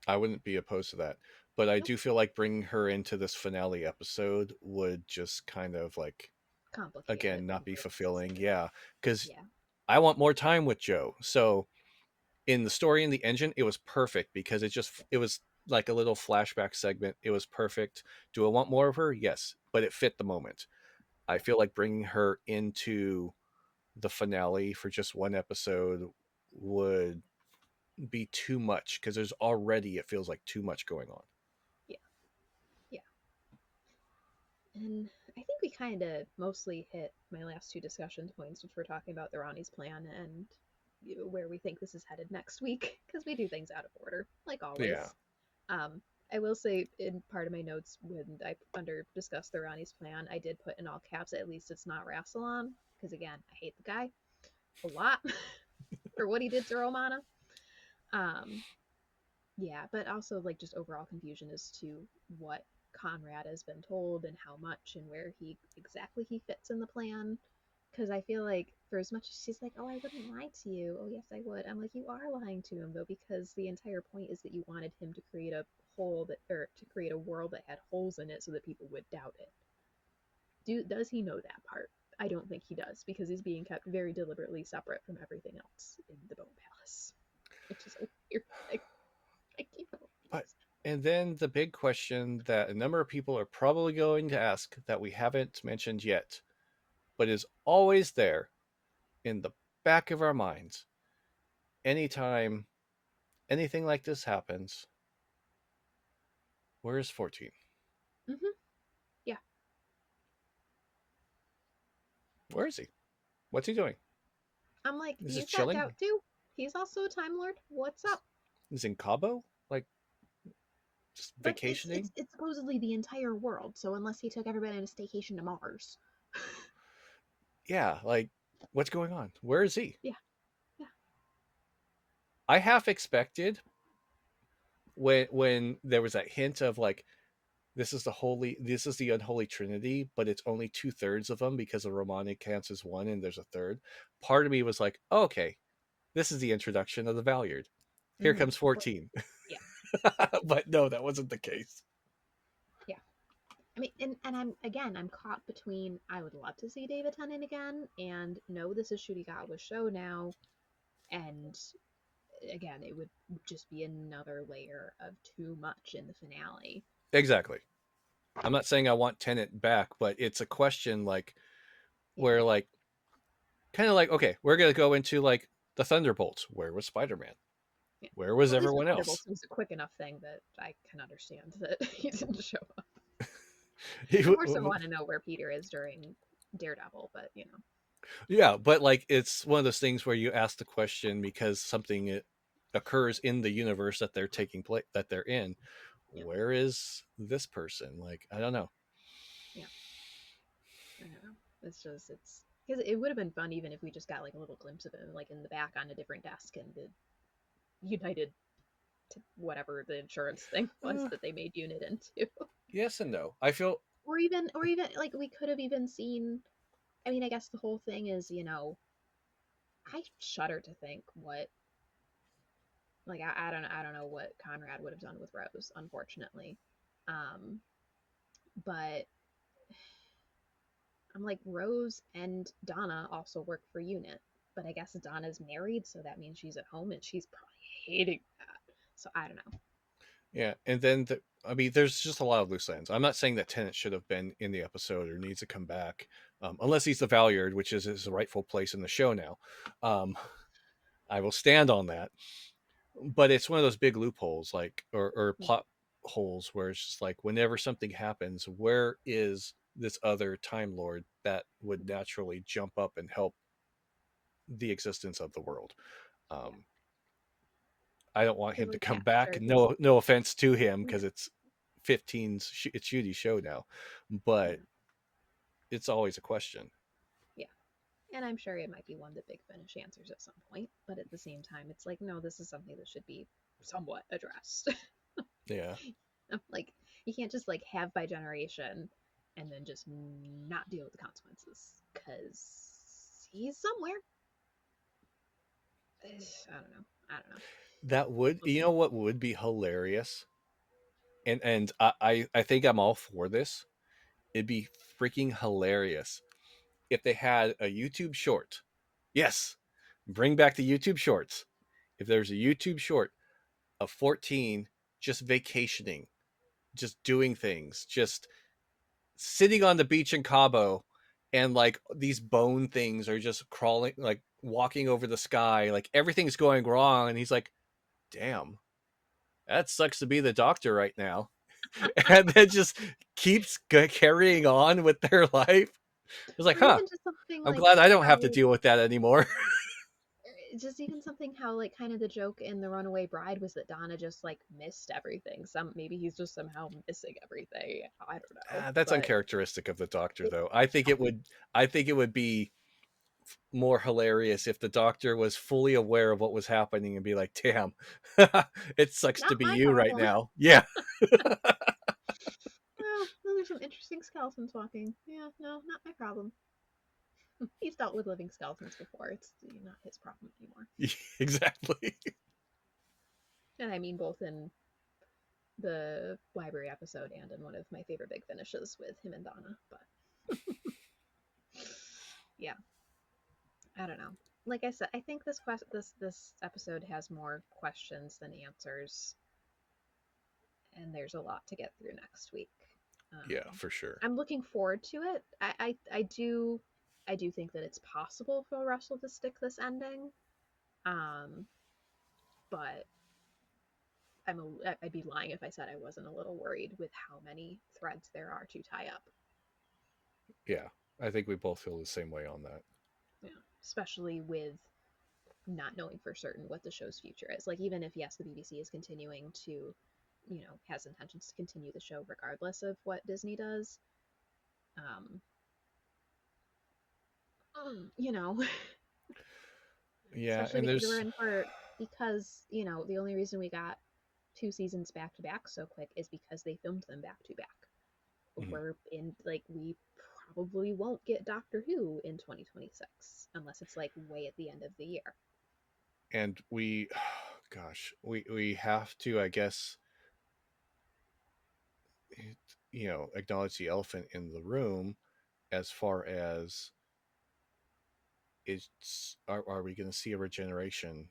[SPEAKER 2] I wouldn't be opposed to that, but I
[SPEAKER 1] Nope.
[SPEAKER 2] do feel like bringing her into this finale episode would just kind of like,
[SPEAKER 1] Complicate it
[SPEAKER 2] again,
[SPEAKER 1] in
[SPEAKER 2] not be
[SPEAKER 1] ways.
[SPEAKER 2] fulfilling. Yeah, because
[SPEAKER 1] Yeah.
[SPEAKER 2] I want more time with Joe. So in the story in the engine, it was perfect because it was like a little flashback segment. It was perfect. Do I want more of her? Yes, but it fit the moment. I
[SPEAKER 1] Yeah.
[SPEAKER 2] feel like bringing her into the finale for just one episode would be too much because there's already, it feels like too much going on.
[SPEAKER 1] Yeah. Yeah. And I think we kind of mostly hit my last two discussion points, which we're talking about the Ronnie's plan and where we think this is headed next week, because we do things out of order, like
[SPEAKER 2] Yeah,
[SPEAKER 1] always. Um, I will say in part of my notes when I under discussed the Ronnie's plan, I did put in all caps, at least it's not Rassilon, because again, I hate the guy a lot for what he did to Romana. Um, yeah, but also like just overall confusion as to what Conrad has been told and how much and where he fits in the plan. Because I feel like for as much as she's like, oh, I wouldn't lie to you. Oh, yes, I would. I'm like, you are lying to him though, because the entire point is that you wanted him to create a hole that, or to create a world that had holes in it so that people would doubt it. Does he know that part? I don't think he does because he's being kept very deliberately separate from everything else in the Bone Palace, which is so weird. I can't believe
[SPEAKER 2] but and then the big question that a number of people are probably going to ask that we haven't mentioned yet, but is always there in the back of our minds anytime anything like this happens, where is 14?
[SPEAKER 1] Mm-hmm. Yeah.
[SPEAKER 2] Where is he? What's he doing?
[SPEAKER 1] I'm like,
[SPEAKER 2] Is this
[SPEAKER 1] he's got
[SPEAKER 2] chilling?
[SPEAKER 1] doubt too. He's also a Time Lord. What's up?
[SPEAKER 2] Is in Cabo? Like just
[SPEAKER 1] But it's
[SPEAKER 2] vacationing?
[SPEAKER 1] it's it's supposedly the entire world. So unless he took everybody on a staycation to Mars,
[SPEAKER 2] yeah, like what's going on? Where is he?
[SPEAKER 1] Yeah, yeah.
[SPEAKER 2] I half expected when there was that hint of like this is the unholy trinity, but it's only 2/3 of them because the Romani counts as one and there's a third. Part of me was like, oh, okay, this is the introduction of the Valyard. Here
[SPEAKER 1] Mm-hmm.
[SPEAKER 2] comes 14.
[SPEAKER 1] Yeah,
[SPEAKER 2] But no, that wasn't the case.
[SPEAKER 1] yeah. I mean, and I'm caught between I would love to see David Tennant again, and no, this is Ncuti Gatwa's show now, and again, it would just be another layer of too much in the finale.
[SPEAKER 2] Exactly. I'm not saying I want Tenet back, but it's a question like
[SPEAKER 1] Yeah,
[SPEAKER 2] where like kind of like okay, we're gonna go into like the Thunderbolts. Where was Spider-Man?
[SPEAKER 1] yeah.
[SPEAKER 2] Where was
[SPEAKER 1] Well, at least
[SPEAKER 2] everyone else?
[SPEAKER 1] Thunderbolts was a quick enough thing that I can understand that he didn't show up.
[SPEAKER 2] He
[SPEAKER 1] I more so want to know where Peter is during Daredevil, but you know.
[SPEAKER 2] Yeah, but like it's one of those things where you ask the question because something occurs in the universe that they're taking place that they're in.
[SPEAKER 1] Yeah,
[SPEAKER 2] Where is this person? Like I don't know.
[SPEAKER 1] yeah. I don't know. It's because it would have been fun even if we just got like a little glimpse of him, like in the back on a different desk in the United, whatever the insurance thing was
[SPEAKER 2] Uh,
[SPEAKER 1] that they made Unit into.
[SPEAKER 2] yes and no. I feel
[SPEAKER 1] Or even like we could have even seen. I mean, I guess the whole thing is, I shudder to think what, like, I don't know what Conrad would have done with Rose, unfortunately. Um, but I'm like, Rose and Donna also work for Unit, but I guess Donna's married, so that means she's at home and she's probably hating that. So I don't know.
[SPEAKER 2] yeah, and then I mean, there's just a lot of loose ends. I'm not saying that Tennant should have been in the episode or needs to come back, unless he's the Valyard, which is his rightful place in the show now. Um, I will stand on that. But it's one of those big loopholes, like or
[SPEAKER 1] Yeah,
[SPEAKER 2] plot holes where it's just like whenever something happens, where is this other Time Lord that would naturally jump up and help the existence of the world?
[SPEAKER 1] yeah.
[SPEAKER 2] Um, I don't want
[SPEAKER 1] Because
[SPEAKER 2] him to
[SPEAKER 1] like,
[SPEAKER 2] come
[SPEAKER 1] yeah,
[SPEAKER 2] back.
[SPEAKER 1] sure.
[SPEAKER 2] No offense to him
[SPEAKER 1] Yeah,
[SPEAKER 2] because it's 15's it's Judy's show now,
[SPEAKER 1] yeah,
[SPEAKER 2] but it's always a question.
[SPEAKER 1] yeah. And I'm sure it might be one that Big Finish answers at some point, but at the same time, it's like, no, this is something that should be somewhat addressed.
[SPEAKER 2] Yeah,
[SPEAKER 1] Like, you can't just like have by generation and then just not deal with the consequences because he's somewhere. I don't know. I don't know.
[SPEAKER 2] that would
[SPEAKER 1] We'll
[SPEAKER 2] you
[SPEAKER 1] see.
[SPEAKER 2] know what would be hilarious, and I think I'm all for this. It'd be freaking hilarious if they had a YouTube short. Yes, bring back the YouTube shorts. If there's a YouTube short of 14 just vacationing, just doing things, just sitting on the beach in Cabo, and like these bone things are just crawling, like walking over the sky, like everything's going wrong. And he's like, damn, that sucks to be the doctor right now. And then just keeps carrying on with their life. It's like,
[SPEAKER 1] Or
[SPEAKER 2] huh,
[SPEAKER 1] even just something
[SPEAKER 2] I'm
[SPEAKER 1] like
[SPEAKER 2] glad I don't have to
[SPEAKER 1] how,
[SPEAKER 2] deal with that anymore.
[SPEAKER 1] just even something how, like, kind of the joke in The Runaway Bride was that Donna just, like, missed everything. Maybe he's just somehow missing everything. I don't know.
[SPEAKER 2] That's
[SPEAKER 1] But
[SPEAKER 2] uncharacteristic of the doctor,
[SPEAKER 1] it,
[SPEAKER 2] though. I think it would be more hilarious if the doctor was fully aware of what was happening and be like, "Damn, it sucks to
[SPEAKER 1] not
[SPEAKER 2] be
[SPEAKER 1] my
[SPEAKER 2] you right
[SPEAKER 1] problem.
[SPEAKER 2] now." Yeah,
[SPEAKER 1] Well, there's some interesting skeletons walking. Yeah, no, not my problem. He's dealt with living skeletons before. It's not his problem anymore.
[SPEAKER 2] exactly.
[SPEAKER 1] And I mean both in the library episode and in one of my favorite big finishes with him and Donna. But yeah, I don't know. Like I said, I think this episode has more questions than answers, and there's a lot to get through next week.
[SPEAKER 2] Yeah,
[SPEAKER 1] Um,
[SPEAKER 2] for sure.
[SPEAKER 1] I'm looking forward to it. I do think that it's possible for Russell to stick this ending. Um, but I'd be lying if I said I wasn't a little worried with how many threads there are to tie up.
[SPEAKER 2] Yeah, I think we both feel the same way on that.
[SPEAKER 1] Yeah, especially with not knowing for certain what the show's future is. Like, even if, yes, the BBC is continuing to, has intentions to continue the show regardless of what Disney does, um, you know,
[SPEAKER 2] Yeah,
[SPEAKER 1] especially
[SPEAKER 2] and
[SPEAKER 1] because we're
[SPEAKER 2] there's
[SPEAKER 1] in for because the only reason we got two seasons back to back so quick is because they filmed them back to back.
[SPEAKER 2] mhm.
[SPEAKER 1] We're in like we probably won't get Doctor Who in 2026 unless it's like way at the end of the year.
[SPEAKER 2] And we gosh, we have to, I guess, it, acknowledge the elephant in the room as far as are we going to see a regeneration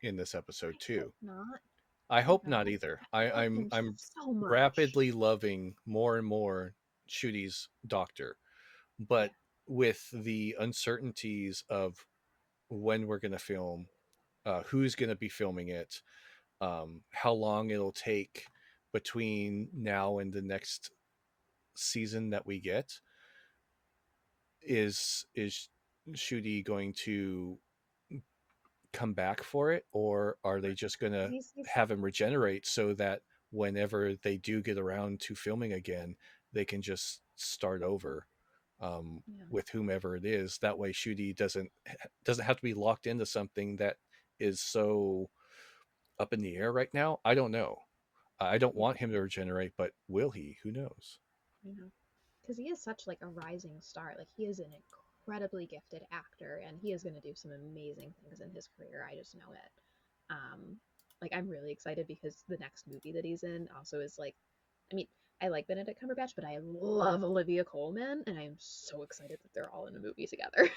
[SPEAKER 2] in this episode
[SPEAKER 1] I hope
[SPEAKER 2] too?
[SPEAKER 1] not.
[SPEAKER 2] I
[SPEAKER 1] I
[SPEAKER 2] hope not
[SPEAKER 1] know.
[SPEAKER 2] either.
[SPEAKER 1] I love him
[SPEAKER 2] I'm
[SPEAKER 1] so much.
[SPEAKER 2] rapidly loving more and more Ncuti's Doctor,
[SPEAKER 1] Yeah.
[SPEAKER 2] but with the uncertainties of when we're going to film, who's going to be filming it, how long it'll take between now and the next season that we get, is Ncuti going to come back for it, or are they just going to
[SPEAKER 1] He's
[SPEAKER 2] have him regenerate so that whenever they do get around to filming again, they can just start over,
[SPEAKER 1] yeah.
[SPEAKER 2] with whomever it is? That way, Ncuti doesn't have to be locked into something that is so up in the air right now. I don't know. I don't
[SPEAKER 1] Yeah.
[SPEAKER 2] want him to regenerate, but will he? Who knows?
[SPEAKER 1] You know, because he is such like a rising star. Like he is an incredibly gifted actor, and he is going to do some amazing things in his career. I just know it. Um, like I'm really excited because the next movie that he's in also is like, I mean, I like Benedict Cumberbatch, but I love Olivia Colman, and I am so excited that they're all in a movie together.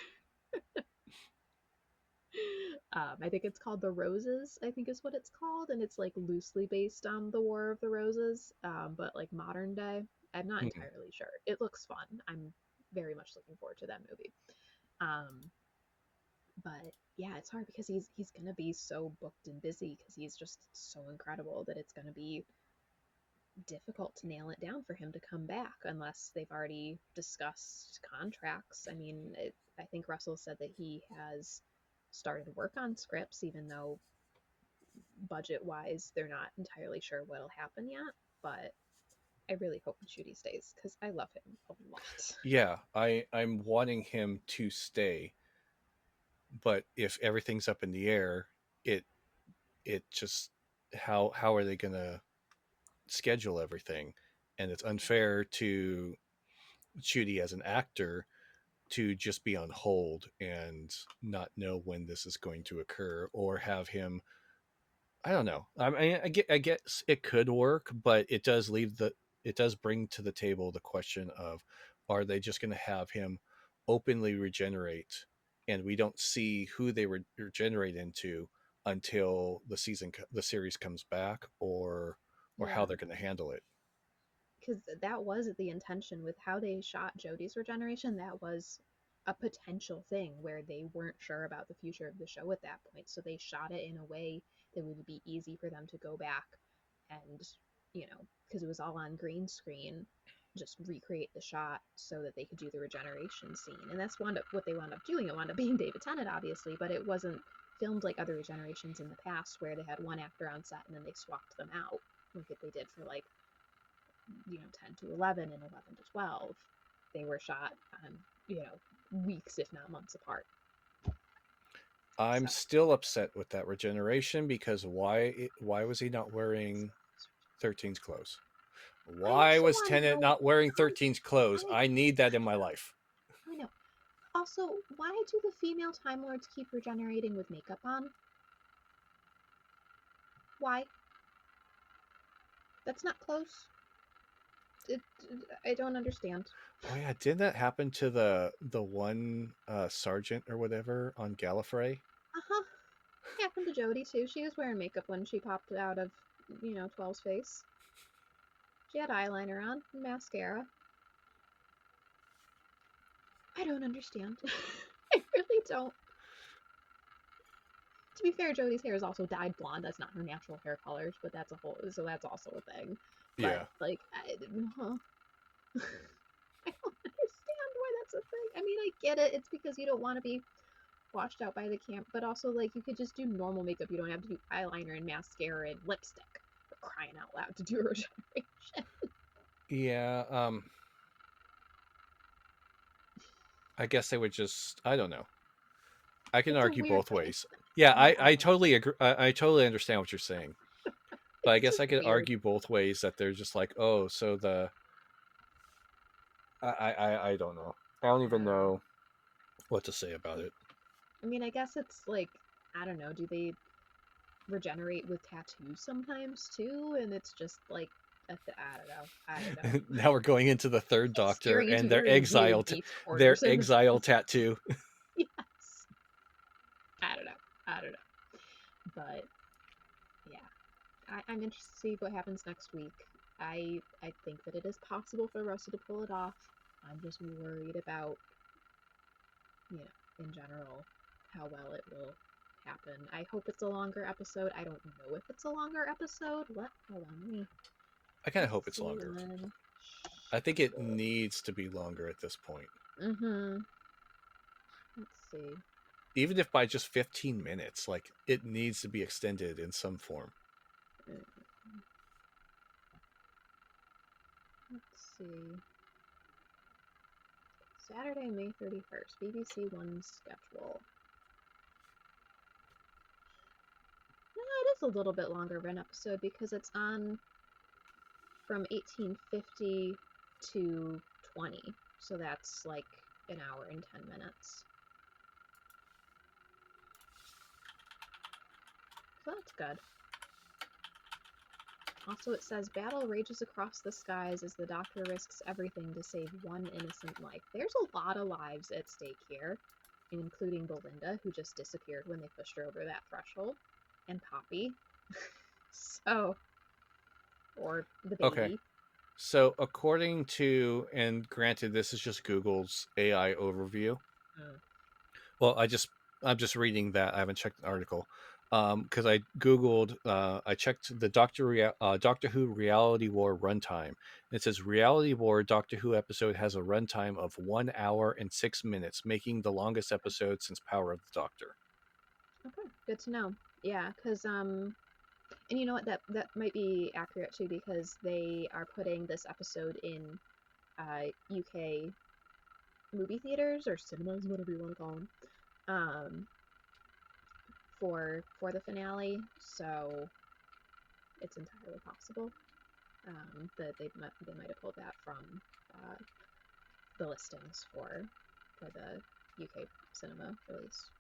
[SPEAKER 1] I think it's called The Roses, I think is what it's called, and it's like loosely based on the War of the Roses, but like modern day. I'm not
[SPEAKER 2] Hmm.
[SPEAKER 1] entirely sure. It looks fun. I'm very much looking forward to that movie. Um, but yeah, it's hard because he's gonna be so booked and busy because he's just so incredible that it's gonna be difficult to nail it down for him to come back unless they've already discussed contracts. I mean, I think Russell said that he has started work on scripts, even though budget wise they're not entirely sure what'll happen yet. But I really hope Ncuti stays because I love him a lot.
[SPEAKER 2] Yeah, I'm wanting him to stay, but if everything's up in the air, it it just how are they going to schedule everything? And it's unfair to Judy as an actor to just be on hold and not know when this is going to occur, or have him. I don't know. I mean, I guess it could work, but it does bring to the table the question of, are they just going to have him openly regenerate, and we don't see who they regenerate into until the series comes back, or how
[SPEAKER 1] Yeah,
[SPEAKER 2] they're going to handle it?
[SPEAKER 1] because that was the intention with how they shot Jodie's regeneration. That was a potential thing where they weren't sure about the future of the show at that point. So they shot it in a way that would be easy for them to go back and, because it was all on green screen, just recreate the shot so that they could do the regeneration scene. And that's what they wound up doing. It wound up being David Tennant, obviously, but it wasn't filmed like other regenerations in the past where they had one actor on set and then they swapped them out like they did for like 10 to 11 and 11 to 12. They were shot on weeks if not months apart.
[SPEAKER 2] I'm
[SPEAKER 1] So
[SPEAKER 2] still upset with that regeneration, because why was he not wearing 13's clothes?
[SPEAKER 1] I
[SPEAKER 2] Why
[SPEAKER 1] also
[SPEAKER 2] was
[SPEAKER 1] want to
[SPEAKER 2] Tennant
[SPEAKER 1] know
[SPEAKER 2] not wearing
[SPEAKER 1] why.
[SPEAKER 2] 13's clothes?
[SPEAKER 1] I
[SPEAKER 2] I need that in my life.
[SPEAKER 1] I know. Also, why do the female Time Lords keep regenerating with makeup on? Why? That's not close. It, I don't understand.
[SPEAKER 2] Oh yeah, didn't that happen to the one sergeant or whatever on Gallifrey?
[SPEAKER 1] Uh huh. Happened to Jodie too. She was wearing makeup when she popped out of 12's face. She had eyeliner on and mascara. I don't understand. I really don't. To be fair, Jodie's hair is also dyed blonde. That's not her natural hair colors, but that's a whole. So that's also a thing. But
[SPEAKER 2] Yeah.
[SPEAKER 1] like, huh. I don't understand why that's a thing. I mean, I get it. It's because you don't want to be washed out by the camp, but also like you could just do normal makeup. You don't have to do eyeliner and mascara and lipstick. For crying out loud to do a regeneration.
[SPEAKER 2] Yeah. I guess they would just, I don't know. I can
[SPEAKER 1] It's a
[SPEAKER 2] argue
[SPEAKER 1] weird
[SPEAKER 2] both
[SPEAKER 1] thing.
[SPEAKER 2] ways. Yeah,
[SPEAKER 1] Yeah, I
[SPEAKER 2] I
[SPEAKER 1] don't know.
[SPEAKER 2] totally agree. I totally understand what you're saying. But I
[SPEAKER 1] It's
[SPEAKER 2] guess
[SPEAKER 1] just
[SPEAKER 2] I could
[SPEAKER 1] weird.
[SPEAKER 2] argue both ways that they're just like, oh, so the I don't know. I don't
[SPEAKER 1] I
[SPEAKER 2] even
[SPEAKER 1] don't know.
[SPEAKER 2] know what to say about it.
[SPEAKER 1] I mean, I guess it's like, I don't know, do they regenerate with tattoos sometimes too? And it's just like, I don't know. I don't know.
[SPEAKER 2] Now we're going into the third
[SPEAKER 1] It's
[SPEAKER 2] Doctor
[SPEAKER 1] steering into
[SPEAKER 2] and
[SPEAKER 1] very weird deep
[SPEAKER 2] their
[SPEAKER 1] corners of the
[SPEAKER 2] exile tattoo.
[SPEAKER 1] yes. I don't know. I don't know. But yeah, I'm interested to see what happens next week. I think that it is possible for Russell to pull it off. I'm just worried about, in general, how well it will happen. I hope it's a longer episode. I don't know if it's a longer episode. Hold on,
[SPEAKER 2] I kind of
[SPEAKER 1] let's
[SPEAKER 2] hope it's
[SPEAKER 1] see
[SPEAKER 2] longer.
[SPEAKER 1] when.
[SPEAKER 2] I think it needs to be longer at this point.
[SPEAKER 1] Mm-hmm. Let's see.
[SPEAKER 2] Even if by just 15 minutes, like it needs to be extended in some form.
[SPEAKER 1] Let's see. Saturday, May 31st, BBC One schedule. No, it is a little bit longer of an episode because it's on from 1850 to 20. So that's like an hour and 10 minutes. So that's good. Also, it says battle rages across the skies as the Doctor risks everything to save one innocent life. There's a lot of lives at stake here, including Belinda, who just disappeared when they pushed her over that threshold, and Poppy. So, or the
[SPEAKER 2] Okay.
[SPEAKER 1] baby.
[SPEAKER 2] So according to, and granted, this is just Google's AI overview. Well, I'm just reading that. I haven't checked the article because I googled. I checked the Doctor Who Reality War runtime. It says Reality War Doctor Who episode has a runtime of 1 hour and 6 minutes, making the longest episode since Power of the Doctor.
[SPEAKER 1] Okay, good to know. Yeah, because and you know what, that might be accurate too, because they are putting this episode in UK movie theaters or cinemas, whatever you want to call them, um, for the finale. So it's entirely possible that they might have pulled that from uh, the listings for the UK cinema release.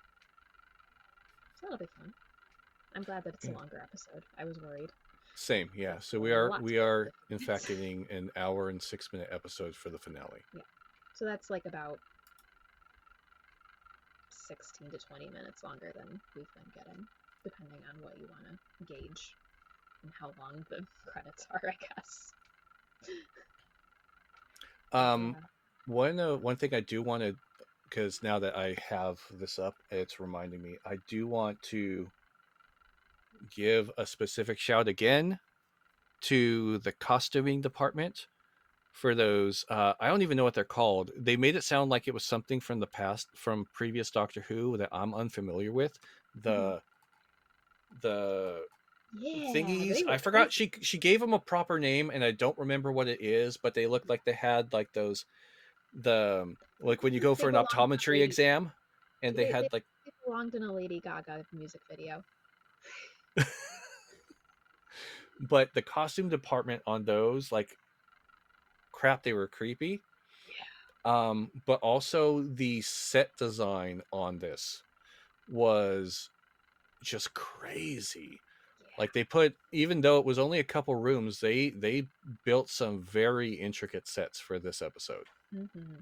[SPEAKER 1] So that'll be fun. I'm glad that it's a
[SPEAKER 2] Yeah.
[SPEAKER 1] longer episode. I was worried.
[SPEAKER 2] Same, yeah.
[SPEAKER 1] But
[SPEAKER 2] So
[SPEAKER 1] we'll have a lot to
[SPEAKER 2] we
[SPEAKER 1] get
[SPEAKER 2] are in
[SPEAKER 1] through.
[SPEAKER 2] fact getting an hour and 6 minute episode for the finale.
[SPEAKER 1] Yeah. So that's like about 16 to 20 minutes longer than we've been getting, depending on what you want to gauge and how long the credits are, I guess.
[SPEAKER 2] Um,
[SPEAKER 1] Yeah.
[SPEAKER 2] one thing I do want to, because now that I have this up, it's reminding me. I do want to give a specific shout again to the costuming department for those. I don't even know what they're called. They made it sound like it was something from the past, from previous Doctor Who that I'm unfamiliar with.
[SPEAKER 1] Mm-hmm.
[SPEAKER 2] The
[SPEAKER 1] Yeah,
[SPEAKER 2] thingies.
[SPEAKER 1] they
[SPEAKER 2] I
[SPEAKER 1] were
[SPEAKER 2] forgot
[SPEAKER 1] creepy.
[SPEAKER 2] she gave them a proper name, and I don't remember what it is. But they looked like they had like those like when you go
[SPEAKER 1] They
[SPEAKER 2] for an
[SPEAKER 1] belonged in a
[SPEAKER 2] optometry
[SPEAKER 1] Lady.
[SPEAKER 2] exam, and they
[SPEAKER 1] They
[SPEAKER 2] had like.
[SPEAKER 1] belonged in a Lady Gaga music video.
[SPEAKER 2] But the costume department on those, like, crap, they were creepy. But also the set design on this was just crazy. Like they put, even though it was only a couple rooms, they built some very intricate sets for this episode.
[SPEAKER 1] Mm-hmm.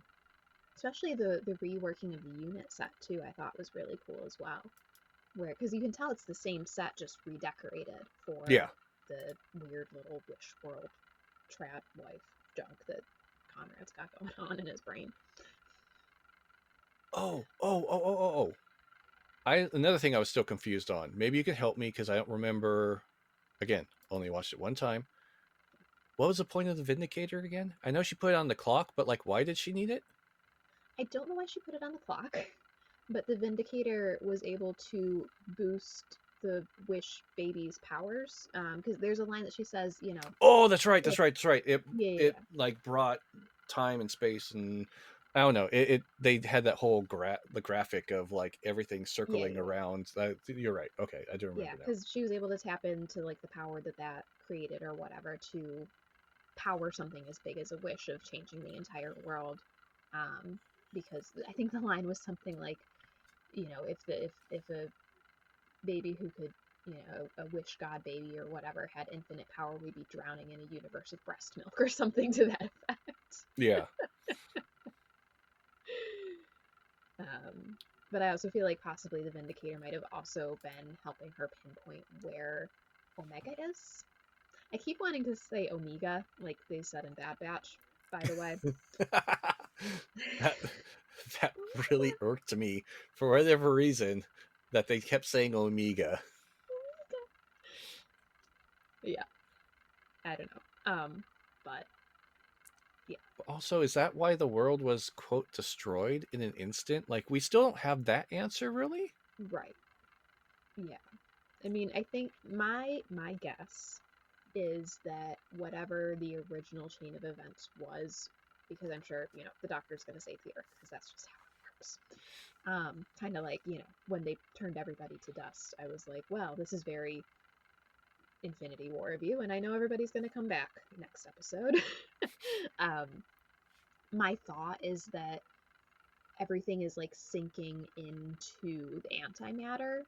[SPEAKER 1] Especially the reworking of the unit set too, I thought was really cool as well. Where, because you can tell it's the same set, just redecorated for
[SPEAKER 2] Yeah.
[SPEAKER 1] the weird little Wishworld trad wife junk that Conrad's got going on in his brain.
[SPEAKER 2] Oh. I Another thing I was still confused on. Maybe you could help me because I don't remember. Again, only watched it one time. What was the point of the Vindicator again? I know she put it on the clock, but like, why did she need it?
[SPEAKER 1] I don't know why she put it on the clock, but the Vindicator was able to boost the Wish baby's powers. Because there's a line that she says,
[SPEAKER 2] Oh, that's right.
[SPEAKER 1] if,
[SPEAKER 2] That's right. That's right.
[SPEAKER 1] yeah, yeah,
[SPEAKER 2] It
[SPEAKER 1] yeah.
[SPEAKER 2] like brought time and space and I don't know. They had that whole the graphic of like everything
[SPEAKER 1] Yeah,
[SPEAKER 2] circling
[SPEAKER 1] yeah, yeah.
[SPEAKER 2] around. You're right. Okay, I do
[SPEAKER 1] Yeah,
[SPEAKER 2] remember now.
[SPEAKER 1] because she was able to tap into like the power that that created or whatever to power something as big as a wish of changing the entire world. Um, because I think the line was something like, you know, if a baby who could, you know, a wish god baby or whatever had infinite power, we'd be drowning in a universe of breast milk or something to that effect.
[SPEAKER 2] Yeah,
[SPEAKER 1] Um, but I also feel like possibly the Vindicator might have also been helping her pinpoint where Omega is. I keep wanting to say Omega, like they said in Bad Batch, by the way.
[SPEAKER 2] that that really irked me for whatever reason that they kept saying Omega.
[SPEAKER 1] Yeah, I don't know. But yeah,
[SPEAKER 2] Also, is that why the world was quote destroyed in an instant? Like we still don't have that answer really.
[SPEAKER 1] right. Yeah. I mean, I think my guess is that whatever the original chain of events was, because I'm sure, you know, the Doctor's going to save the Earth because that's just how it works. Kind of like, you know, when they turned everybody to dust, I was like, well, this is very Infinity War of you, and I know everybody's going to come back next episode. um, my thought is that everything is like sinking into the antimatter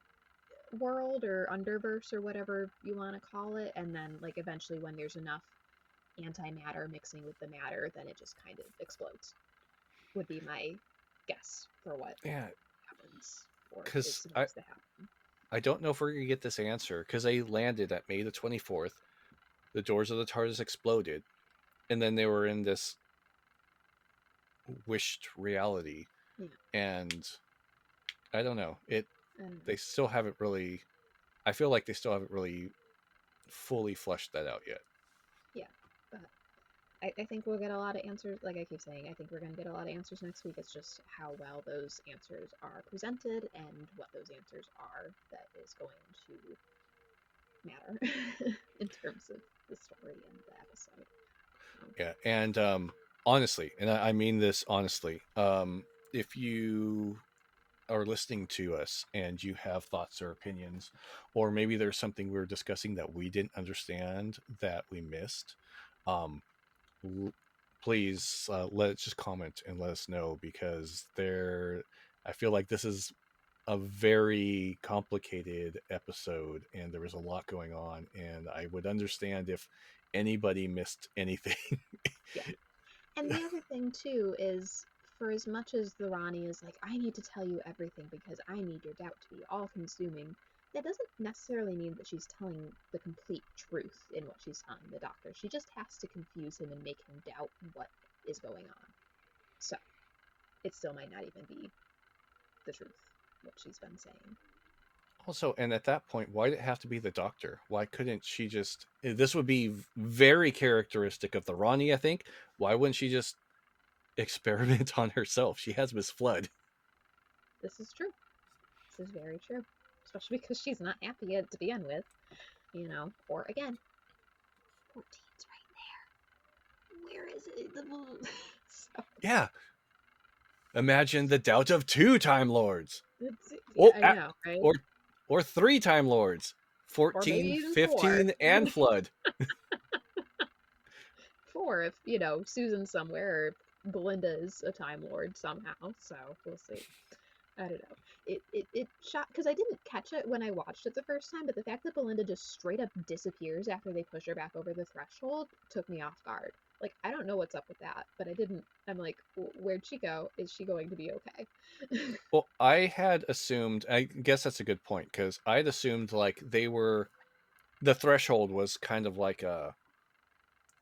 [SPEAKER 1] world or underverse or whatever you want to call it, and then like eventually when there's enough antimatter mixing with the matter, then it just kind of explodes. Would be my guess for what
[SPEAKER 2] Yeah,
[SPEAKER 1] happens or is
[SPEAKER 2] because
[SPEAKER 1] supposed to happen.
[SPEAKER 2] I don't know if we're gonna get this answer because they landed at May the 24th. The doors of the TARDIS exploded, and then they were in this wished reality,
[SPEAKER 1] Yeah,
[SPEAKER 2] and I don't know.
[SPEAKER 1] I don't
[SPEAKER 2] They
[SPEAKER 1] know.
[SPEAKER 2] still haven't really. I feel like they still haven't really fully fleshed that out yet.
[SPEAKER 1] Yeah, but I think we'll get a lot of answers. Like I keep saying, I think we're going to get a lot of answers next week. It's just how well those answers are presented and what those answers are that is going to matter in terms of the story and the episode. So,
[SPEAKER 2] Yeah, and honestly, and I mean this honestly, if you are listening to us and you have thoughts or opinions, or maybe there's something we are discussing that we didn't understand that we missed, um, please let just comment and let us know because I feel like this is a very complicated episode and there was a lot going on and I would understand if anybody missed anything.
[SPEAKER 1] yeah. And the other thing too is for as much as the Rani is like, I need to tell you everything because I need your doubt to be all consuming, that doesn't necessarily mean that she's telling the complete truth in what she's telling the Doctor. She just has to confuse him and make him doubt what is going on. So it still might not even be the truth, what she's been saying.
[SPEAKER 2] Also, and at that point, why did it have to be the Doctor? Why couldn't she just? This would be very characteristic of the Rani, I think. Why wouldn't she just experiment on herself? She has Miss Flood.
[SPEAKER 1] This is true. This is very true. Especially because she's not happy yet to begin with, you know. Or again, 14's right there. Where is it? So
[SPEAKER 2] Yeah, imagine the doubt of two Time Lords.
[SPEAKER 1] yeah,
[SPEAKER 2] Oh,
[SPEAKER 1] I know, right?
[SPEAKER 2] or or three Time Lords.
[SPEAKER 1] Or maybe
[SPEAKER 2] 14,
[SPEAKER 1] even four.
[SPEAKER 2] 15, and Flood.
[SPEAKER 1] Four if, you know, Susan's somewhere or if Belinda is a Time Lord somehow. So we'll see. I don't know. It shot because I didn't catch it when I watched it the first time, but the fact that Belinda just straight up disappears after they push her back over the threshold took me off guard. Like I don't know what's up with that, but I didn't. I'm like, where'd she go? Is she going to be okay?
[SPEAKER 2] Well, I had assumed, I guess that's a good point, because I'd assumed like the threshold was kind of like a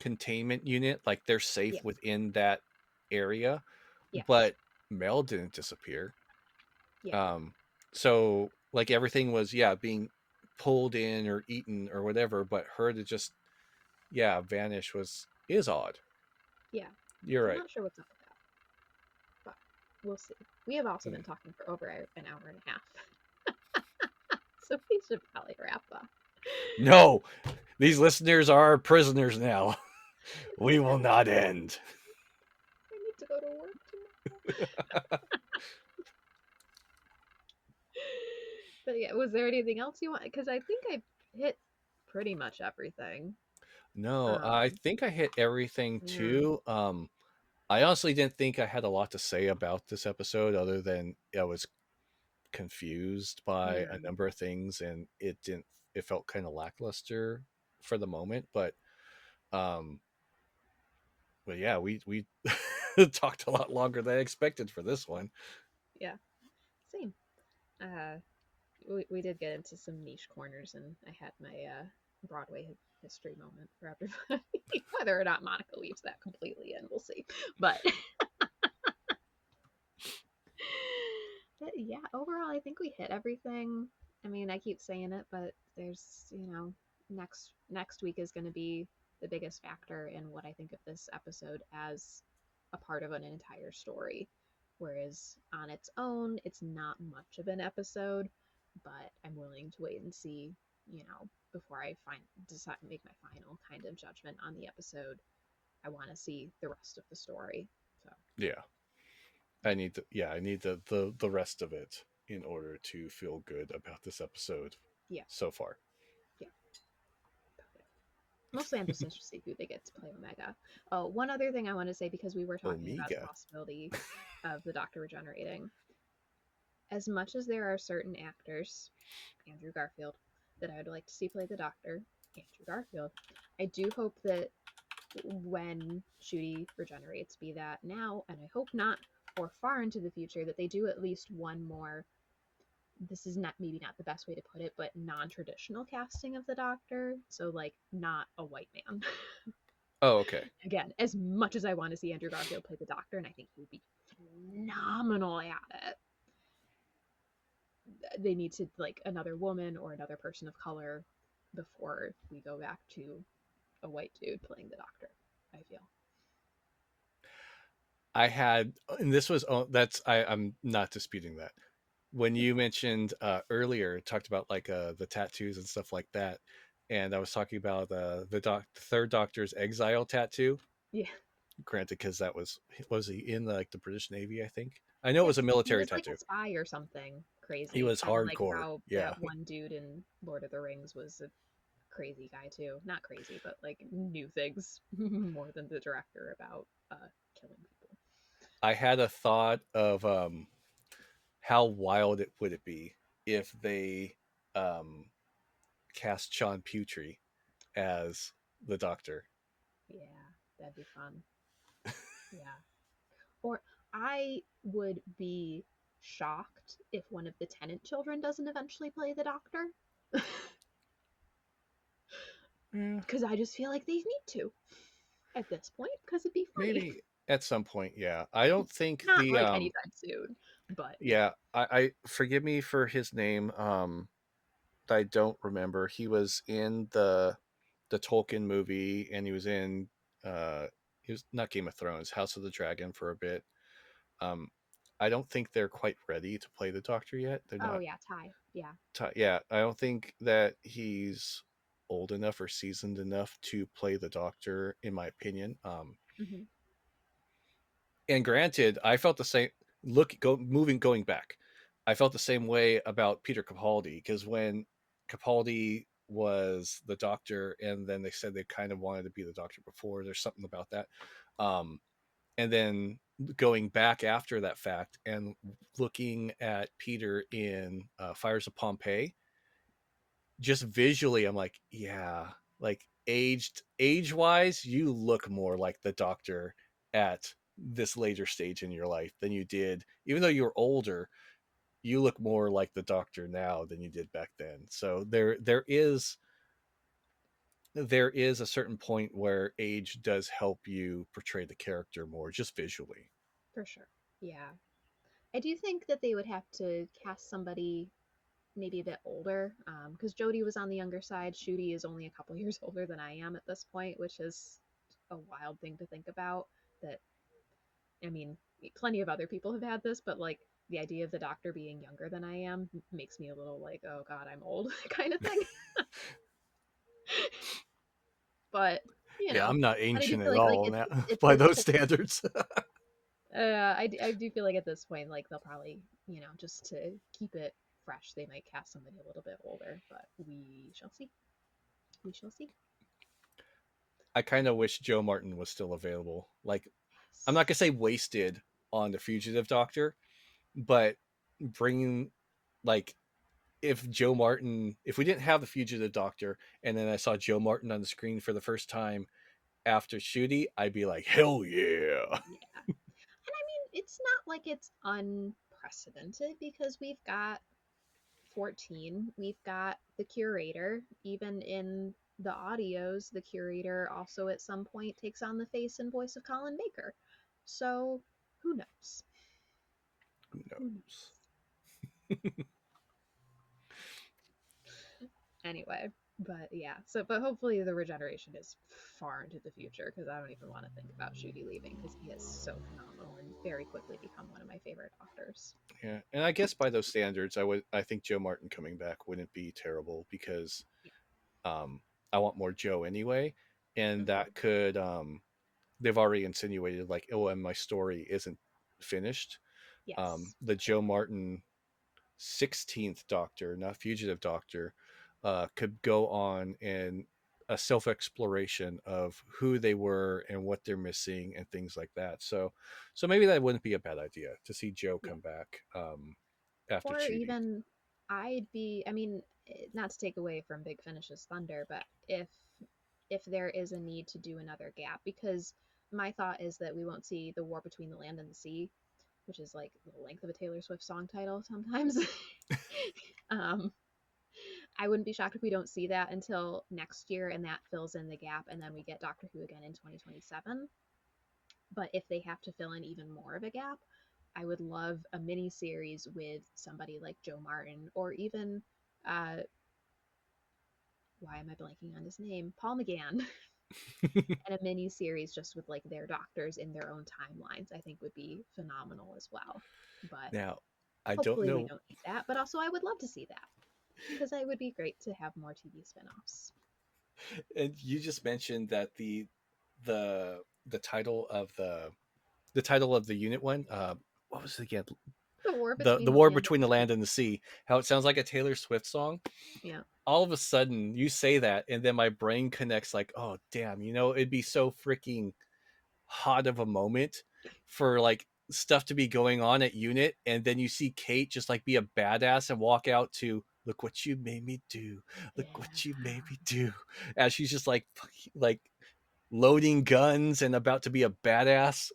[SPEAKER 2] containment unit, like they're safe
[SPEAKER 1] Yes,
[SPEAKER 2] within that area,
[SPEAKER 1] yes,
[SPEAKER 2] but Mel didn't disappear.
[SPEAKER 1] yeah,
[SPEAKER 2] Um, so like everything was, yeah, being pulled in or eaten or whatever, but her to just, yeah, vanish is odd.
[SPEAKER 1] yeah.
[SPEAKER 2] You're
[SPEAKER 1] So I'm
[SPEAKER 2] right.
[SPEAKER 1] not sure what's up with that, but we'll see. We have also been
[SPEAKER 2] Mm.
[SPEAKER 1] talking for over an hour and a half, so we should probably wrap up.
[SPEAKER 2] No, these listeners are prisoners now. We will not end.
[SPEAKER 1] I need to go to work tomorrow. But yeah, was there anything else you want? Because I think I hit pretty much everything.
[SPEAKER 2] No, I
[SPEAKER 1] Um,
[SPEAKER 2] think I hit everything
[SPEAKER 1] yeah.
[SPEAKER 2] too. I honestly didn't think I had a lot to say about this episode other than I was confused by a
[SPEAKER 1] Mm,
[SPEAKER 2] number of things and it felt kind of lackluster for the moment, um but yeah, we talked a lot longer than I expected for this one.
[SPEAKER 1] yeah, same. Uh, we did get into some niche corners, and I had my Broadway history moment for everybody. Whether or not Monica leaves that completely in, we'll see. But, but yeah, overall, I think we hit everything. I mean, I keep saying it, but there's next week is going to be the biggest factor in what I think of this episode as a part of an entire story. Whereas on its own, it's not much of an episode, but I'm willing to wait and see, before I decide make my final kind of judgment on the episode. I want to see the rest of the story. So
[SPEAKER 2] Yeah, I need the rest of it in order to feel good about this episode
[SPEAKER 1] yeah,
[SPEAKER 2] so far.
[SPEAKER 1] yeah. Mostly I'm just interested who they get to play Omega. Oh, one other thing I want to say, because we were talking about the
[SPEAKER 2] Omega.
[SPEAKER 1] possibility of the Doctor regenerating. As much as there are certain actors, Andrew Garfield, that I would like to see play the Doctor, Andrew Garfield, I do hope that when Ncuti regenerates, be that now, and I hope not, or far into the future, that they do at least one more. This is not maybe not the best way to put it, but non-traditional casting of the Doctor. So like not a white man.
[SPEAKER 2] Oh, okay.
[SPEAKER 1] Again, as much as I want to see Andrew Garfield play the Doctor, and I think he would be phenomenal at it, they need to like another woman or another person of color before we go back to a white dude playing the Doctor. I feel.
[SPEAKER 2] I had, and this was, oh, that's, I'm not disputing that. When
[SPEAKER 1] Yeah.
[SPEAKER 2] you mentioned earlier, talked about like the tattoos and stuff like that, and I was talking about the third Doctor's exile tattoo.
[SPEAKER 1] Yeah.
[SPEAKER 2] Granted, because that was he in like the British Navy? I think I know it
[SPEAKER 1] Yeah.
[SPEAKER 2] was a
[SPEAKER 1] He
[SPEAKER 2] military
[SPEAKER 1] was like a
[SPEAKER 2] tattoo.
[SPEAKER 1] spy or something
[SPEAKER 2] He
[SPEAKER 1] crazy.
[SPEAKER 2] was
[SPEAKER 1] Kind of like
[SPEAKER 2] hardcore.
[SPEAKER 1] how
[SPEAKER 2] Yeah,
[SPEAKER 1] that one dude in Lord of the Rings was a crazy guy too. Not crazy, but like knew things more than the director about killing people.
[SPEAKER 2] I had a thought of how wild it would it be if they um, cast Sean Putri as the Doctor.
[SPEAKER 1] Yeah, that'd be fun. Yeah. Or I would be shocked if one of the Tenant children doesn't eventually play the Doctor.
[SPEAKER 2] Yeah,
[SPEAKER 1] Because I just feel like they need to at this point, because it'd be funny.
[SPEAKER 2] maybe at some point. Yeah, I don't think
[SPEAKER 1] Not
[SPEAKER 2] the
[SPEAKER 1] like anytime soon, but
[SPEAKER 2] yeah, I forgive me for his name. I don't remember. He was in the Tolkien movie, and he was in he was not Game of Thrones, House of the Dragon for a bit. Um, I don't think they're quite ready to play the Doctor yet. They're
[SPEAKER 1] oh
[SPEAKER 2] not.
[SPEAKER 1] yeah, Ty. Yeah.
[SPEAKER 2] Yeah, I don't think that he's old enough or seasoned enough to play the Doctor, in my opinion.
[SPEAKER 1] Hmm.
[SPEAKER 2] And granted, I felt the same. Going back, I felt the same way about Peter Capaldi, because when Capaldi was the Doctor, and then they said they kind of wanted to be the Doctor before. There's something about that. Um, and then going back after that fact and looking at Peter in Fires of Pompeii, just visually, I'm like, yeah, like age wise, you look more like the Doctor at this later stage in your life than you did, even though you were older. You look more like the Doctor now than you did back then. So there is a certain point where age does help you portray the character more, just visually.
[SPEAKER 1] For sure. Yeah. I do think that they would have to cast somebody maybe a bit older, because Jodie was on the younger side. Ncuti is only a couple years older than I am at this point, which is a wild thing to think about. That I mean, plenty of other people have had this, but like the idea of the Doctor being younger than I am makes me a little like, oh God, I'm old kind of thing. But
[SPEAKER 2] Yeah, I'm not
[SPEAKER 1] but I do
[SPEAKER 2] ancient
[SPEAKER 1] feel
[SPEAKER 2] at
[SPEAKER 1] like
[SPEAKER 2] all now
[SPEAKER 1] it's
[SPEAKER 2] by those
[SPEAKER 1] it's
[SPEAKER 2] standards.
[SPEAKER 1] I do feel like at this point, like they'll probably, just to keep it fresh, they might cast somebody a little bit older, but we shall see. We shall see.
[SPEAKER 2] I kind of wish Joe Martin was still available. Like, I'm not
[SPEAKER 1] Yes.
[SPEAKER 2] gonna say wasted on the Fugitive Doctor, but bringing, like, if we didn't have the Fugitive Doctor and then I saw Joe Martin on the screen for the first time after Ncuti, I'd be like, hell yeah.
[SPEAKER 1] Yeah. And I mean, it's not like it's unprecedented because we've got 14, we've got the curator, even in the audios, the curator also at some point takes on the face and voice of Colin Baker. So who knows?
[SPEAKER 2] Who
[SPEAKER 1] Who
[SPEAKER 2] knows?
[SPEAKER 1] knows? Anyway, but yeah, but hopefully the regeneration is far into the future because I don't even want to think about Ncuti leaving because he is so phenomenal and very quickly become one of my favorite doctors.
[SPEAKER 2] Yeah, and I guess by those standards, I think Joe Martin coming back wouldn't be terrible because
[SPEAKER 1] Yeah.
[SPEAKER 2] um, I want more Joe anyway, and
[SPEAKER 1] Mhm.
[SPEAKER 2] that could they've already insinuated like, oh, and my story isn't finished.
[SPEAKER 1] Yes.
[SPEAKER 2] The Joe Martin 16th Doctor, not Fugitive Doctor, could go on in a self exploration of who they were and what they're missing and things like that. So maybe that wouldn't be a bad idea to see Joe
[SPEAKER 1] Yeah.
[SPEAKER 2] come back after
[SPEAKER 1] Or
[SPEAKER 2] Ncuti.
[SPEAKER 1] even I mean, not to take away from Big Finish's thunder, but if there is a need to do another gap, because my thought is that we won't see the war between the land and the sea, which is like the length of a Taylor Swift song title sometimes. um, I wouldn't be shocked if we don't see that until next year, and that fills in the gap, and then we get Doctor Who again in 2027. But if they have to fill in even more of a gap, I would love a mini series with somebody like Joe Martin or even uh, why am I blanking on his name? Paul McGann, and a mini series just with like their doctors in their own timelines. I think would be phenomenal as well. But
[SPEAKER 2] Now, I don't
[SPEAKER 1] hopefully we
[SPEAKER 2] know,
[SPEAKER 1] don't need that. But also I would love to see that because it would be great to have more TV spin-offs.
[SPEAKER 2] and you just mentioned that the the title of the title of the unit one, what was it again?
[SPEAKER 1] The war
[SPEAKER 2] The
[SPEAKER 1] between the
[SPEAKER 2] war
[SPEAKER 1] land and
[SPEAKER 2] between
[SPEAKER 1] the
[SPEAKER 2] the
[SPEAKER 1] sea.
[SPEAKER 2] land and the sea. How it sounds like a Taylor Swift song.
[SPEAKER 1] Yeah.
[SPEAKER 2] All of a sudden, you say that, and then my brain connects like, oh damn, it'd be so freaking hot of a moment for like stuff to be going on at unit, and then you see Kate just like be a badass and walk out to look what you made me do, look what you
[SPEAKER 1] Yeah.
[SPEAKER 2] made me do, as she's just like loading guns and about to be a badass.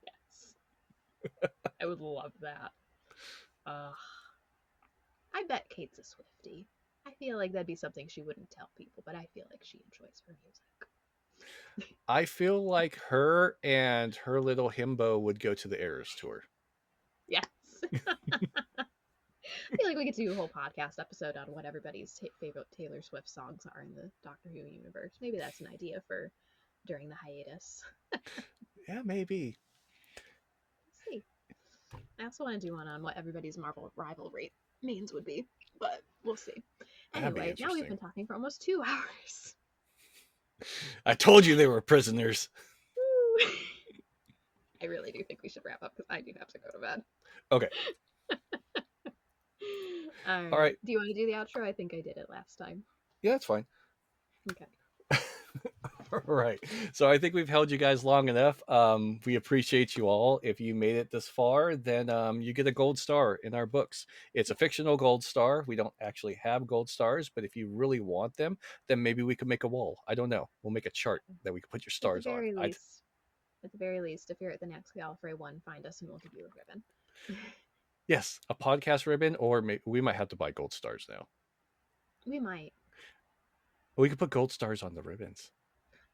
[SPEAKER 1] Yes. I would love that. Uh, I bet Kate's a Swiftie. I feel like that'd be something she wouldn't tell people, but I feel like she enjoys her music.
[SPEAKER 2] I feel like her and her little himbo would go to the Eras tour.
[SPEAKER 1] Yes. I feel like we could do a whole podcast episode on what everybody's favorite Taylor Swift songs are in the Doctor Who universe. Maybe that's an idea for during the hiatus.
[SPEAKER 2] Yeah, maybe.
[SPEAKER 1] Let's see. I also want to do one on what everybody's Marvel rivalry mains would be, but we'll see.
[SPEAKER 2] That'd be
[SPEAKER 1] Anyway, now we've
[SPEAKER 2] interesting.
[SPEAKER 1] been talking for almost 2 hours.
[SPEAKER 2] I told you they were prisoners.
[SPEAKER 1] Woo! I really do think we should wrap up because I do have to go to bed.
[SPEAKER 2] Okay.
[SPEAKER 1] All
[SPEAKER 2] All
[SPEAKER 1] right.
[SPEAKER 2] right.
[SPEAKER 1] Do you want to do the outro? I think I did it last time.
[SPEAKER 2] Yeah, that's fine.
[SPEAKER 1] Okay.
[SPEAKER 2] All right. So I think we've held you guys long enough. We appreciate you all. If you made it this far, then you get a gold star in our books. It's a
[SPEAKER 1] Yeah.
[SPEAKER 2] fictional gold star. We don't actually have gold stars, but if you really want them, then maybe we could make a wall. I don't know. We'll make a chart that we can put your
[SPEAKER 1] At the
[SPEAKER 2] stars on.
[SPEAKER 1] very least, if you're at the next Gallifrey one, find us and we'll give you a ribbon.
[SPEAKER 2] Yes, a podcast ribbon, or maybe we might have to buy gold stars now.
[SPEAKER 1] We might.
[SPEAKER 2] We could put gold stars on the ribbons.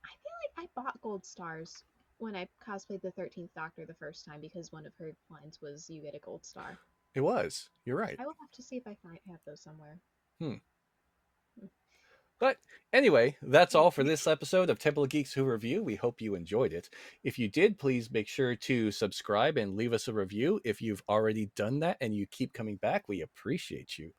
[SPEAKER 1] I feel like I bought gold stars when I cosplayed the 13th Doctor the first time because one of her lines was, "You get a gold star."
[SPEAKER 2] It was. You're right.
[SPEAKER 1] I will have to see if I have those somewhere.
[SPEAKER 2] Hmm. But anyway, that's all for this episode of Temple of Geeks Who Review. We hope you enjoyed it. If you did, please make sure to subscribe and leave us a review. If you've already done that and you keep coming back, we appreciate you.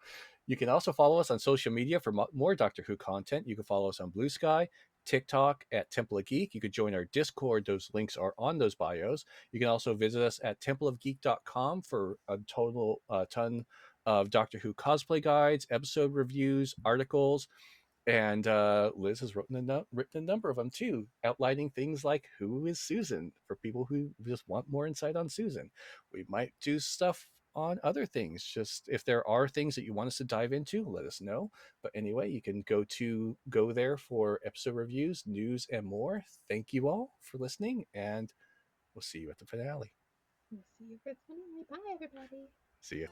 [SPEAKER 2] You can also follow us on social media for more Doctor Who content. You can follow us on Blue Sky, TikTok at Temple of Geek. You could join our Discord. Those links are on those bios. You can also visit us at templeofgeek.com for a total ton of Doctor Who cosplay guides, episode reviews, articles, and Liz has written a number of them too, outlining things like who is Susan for people who just want more insight on Susan. We might do stuff on other things. Just if there are things that you want us to dive into, let us know. But anyway, you can go there for episode reviews, news, and more. Thank you all for listening, and we'll see you at the finale.
[SPEAKER 1] We'll see you for the finale. Bye, everybody.
[SPEAKER 2] See you.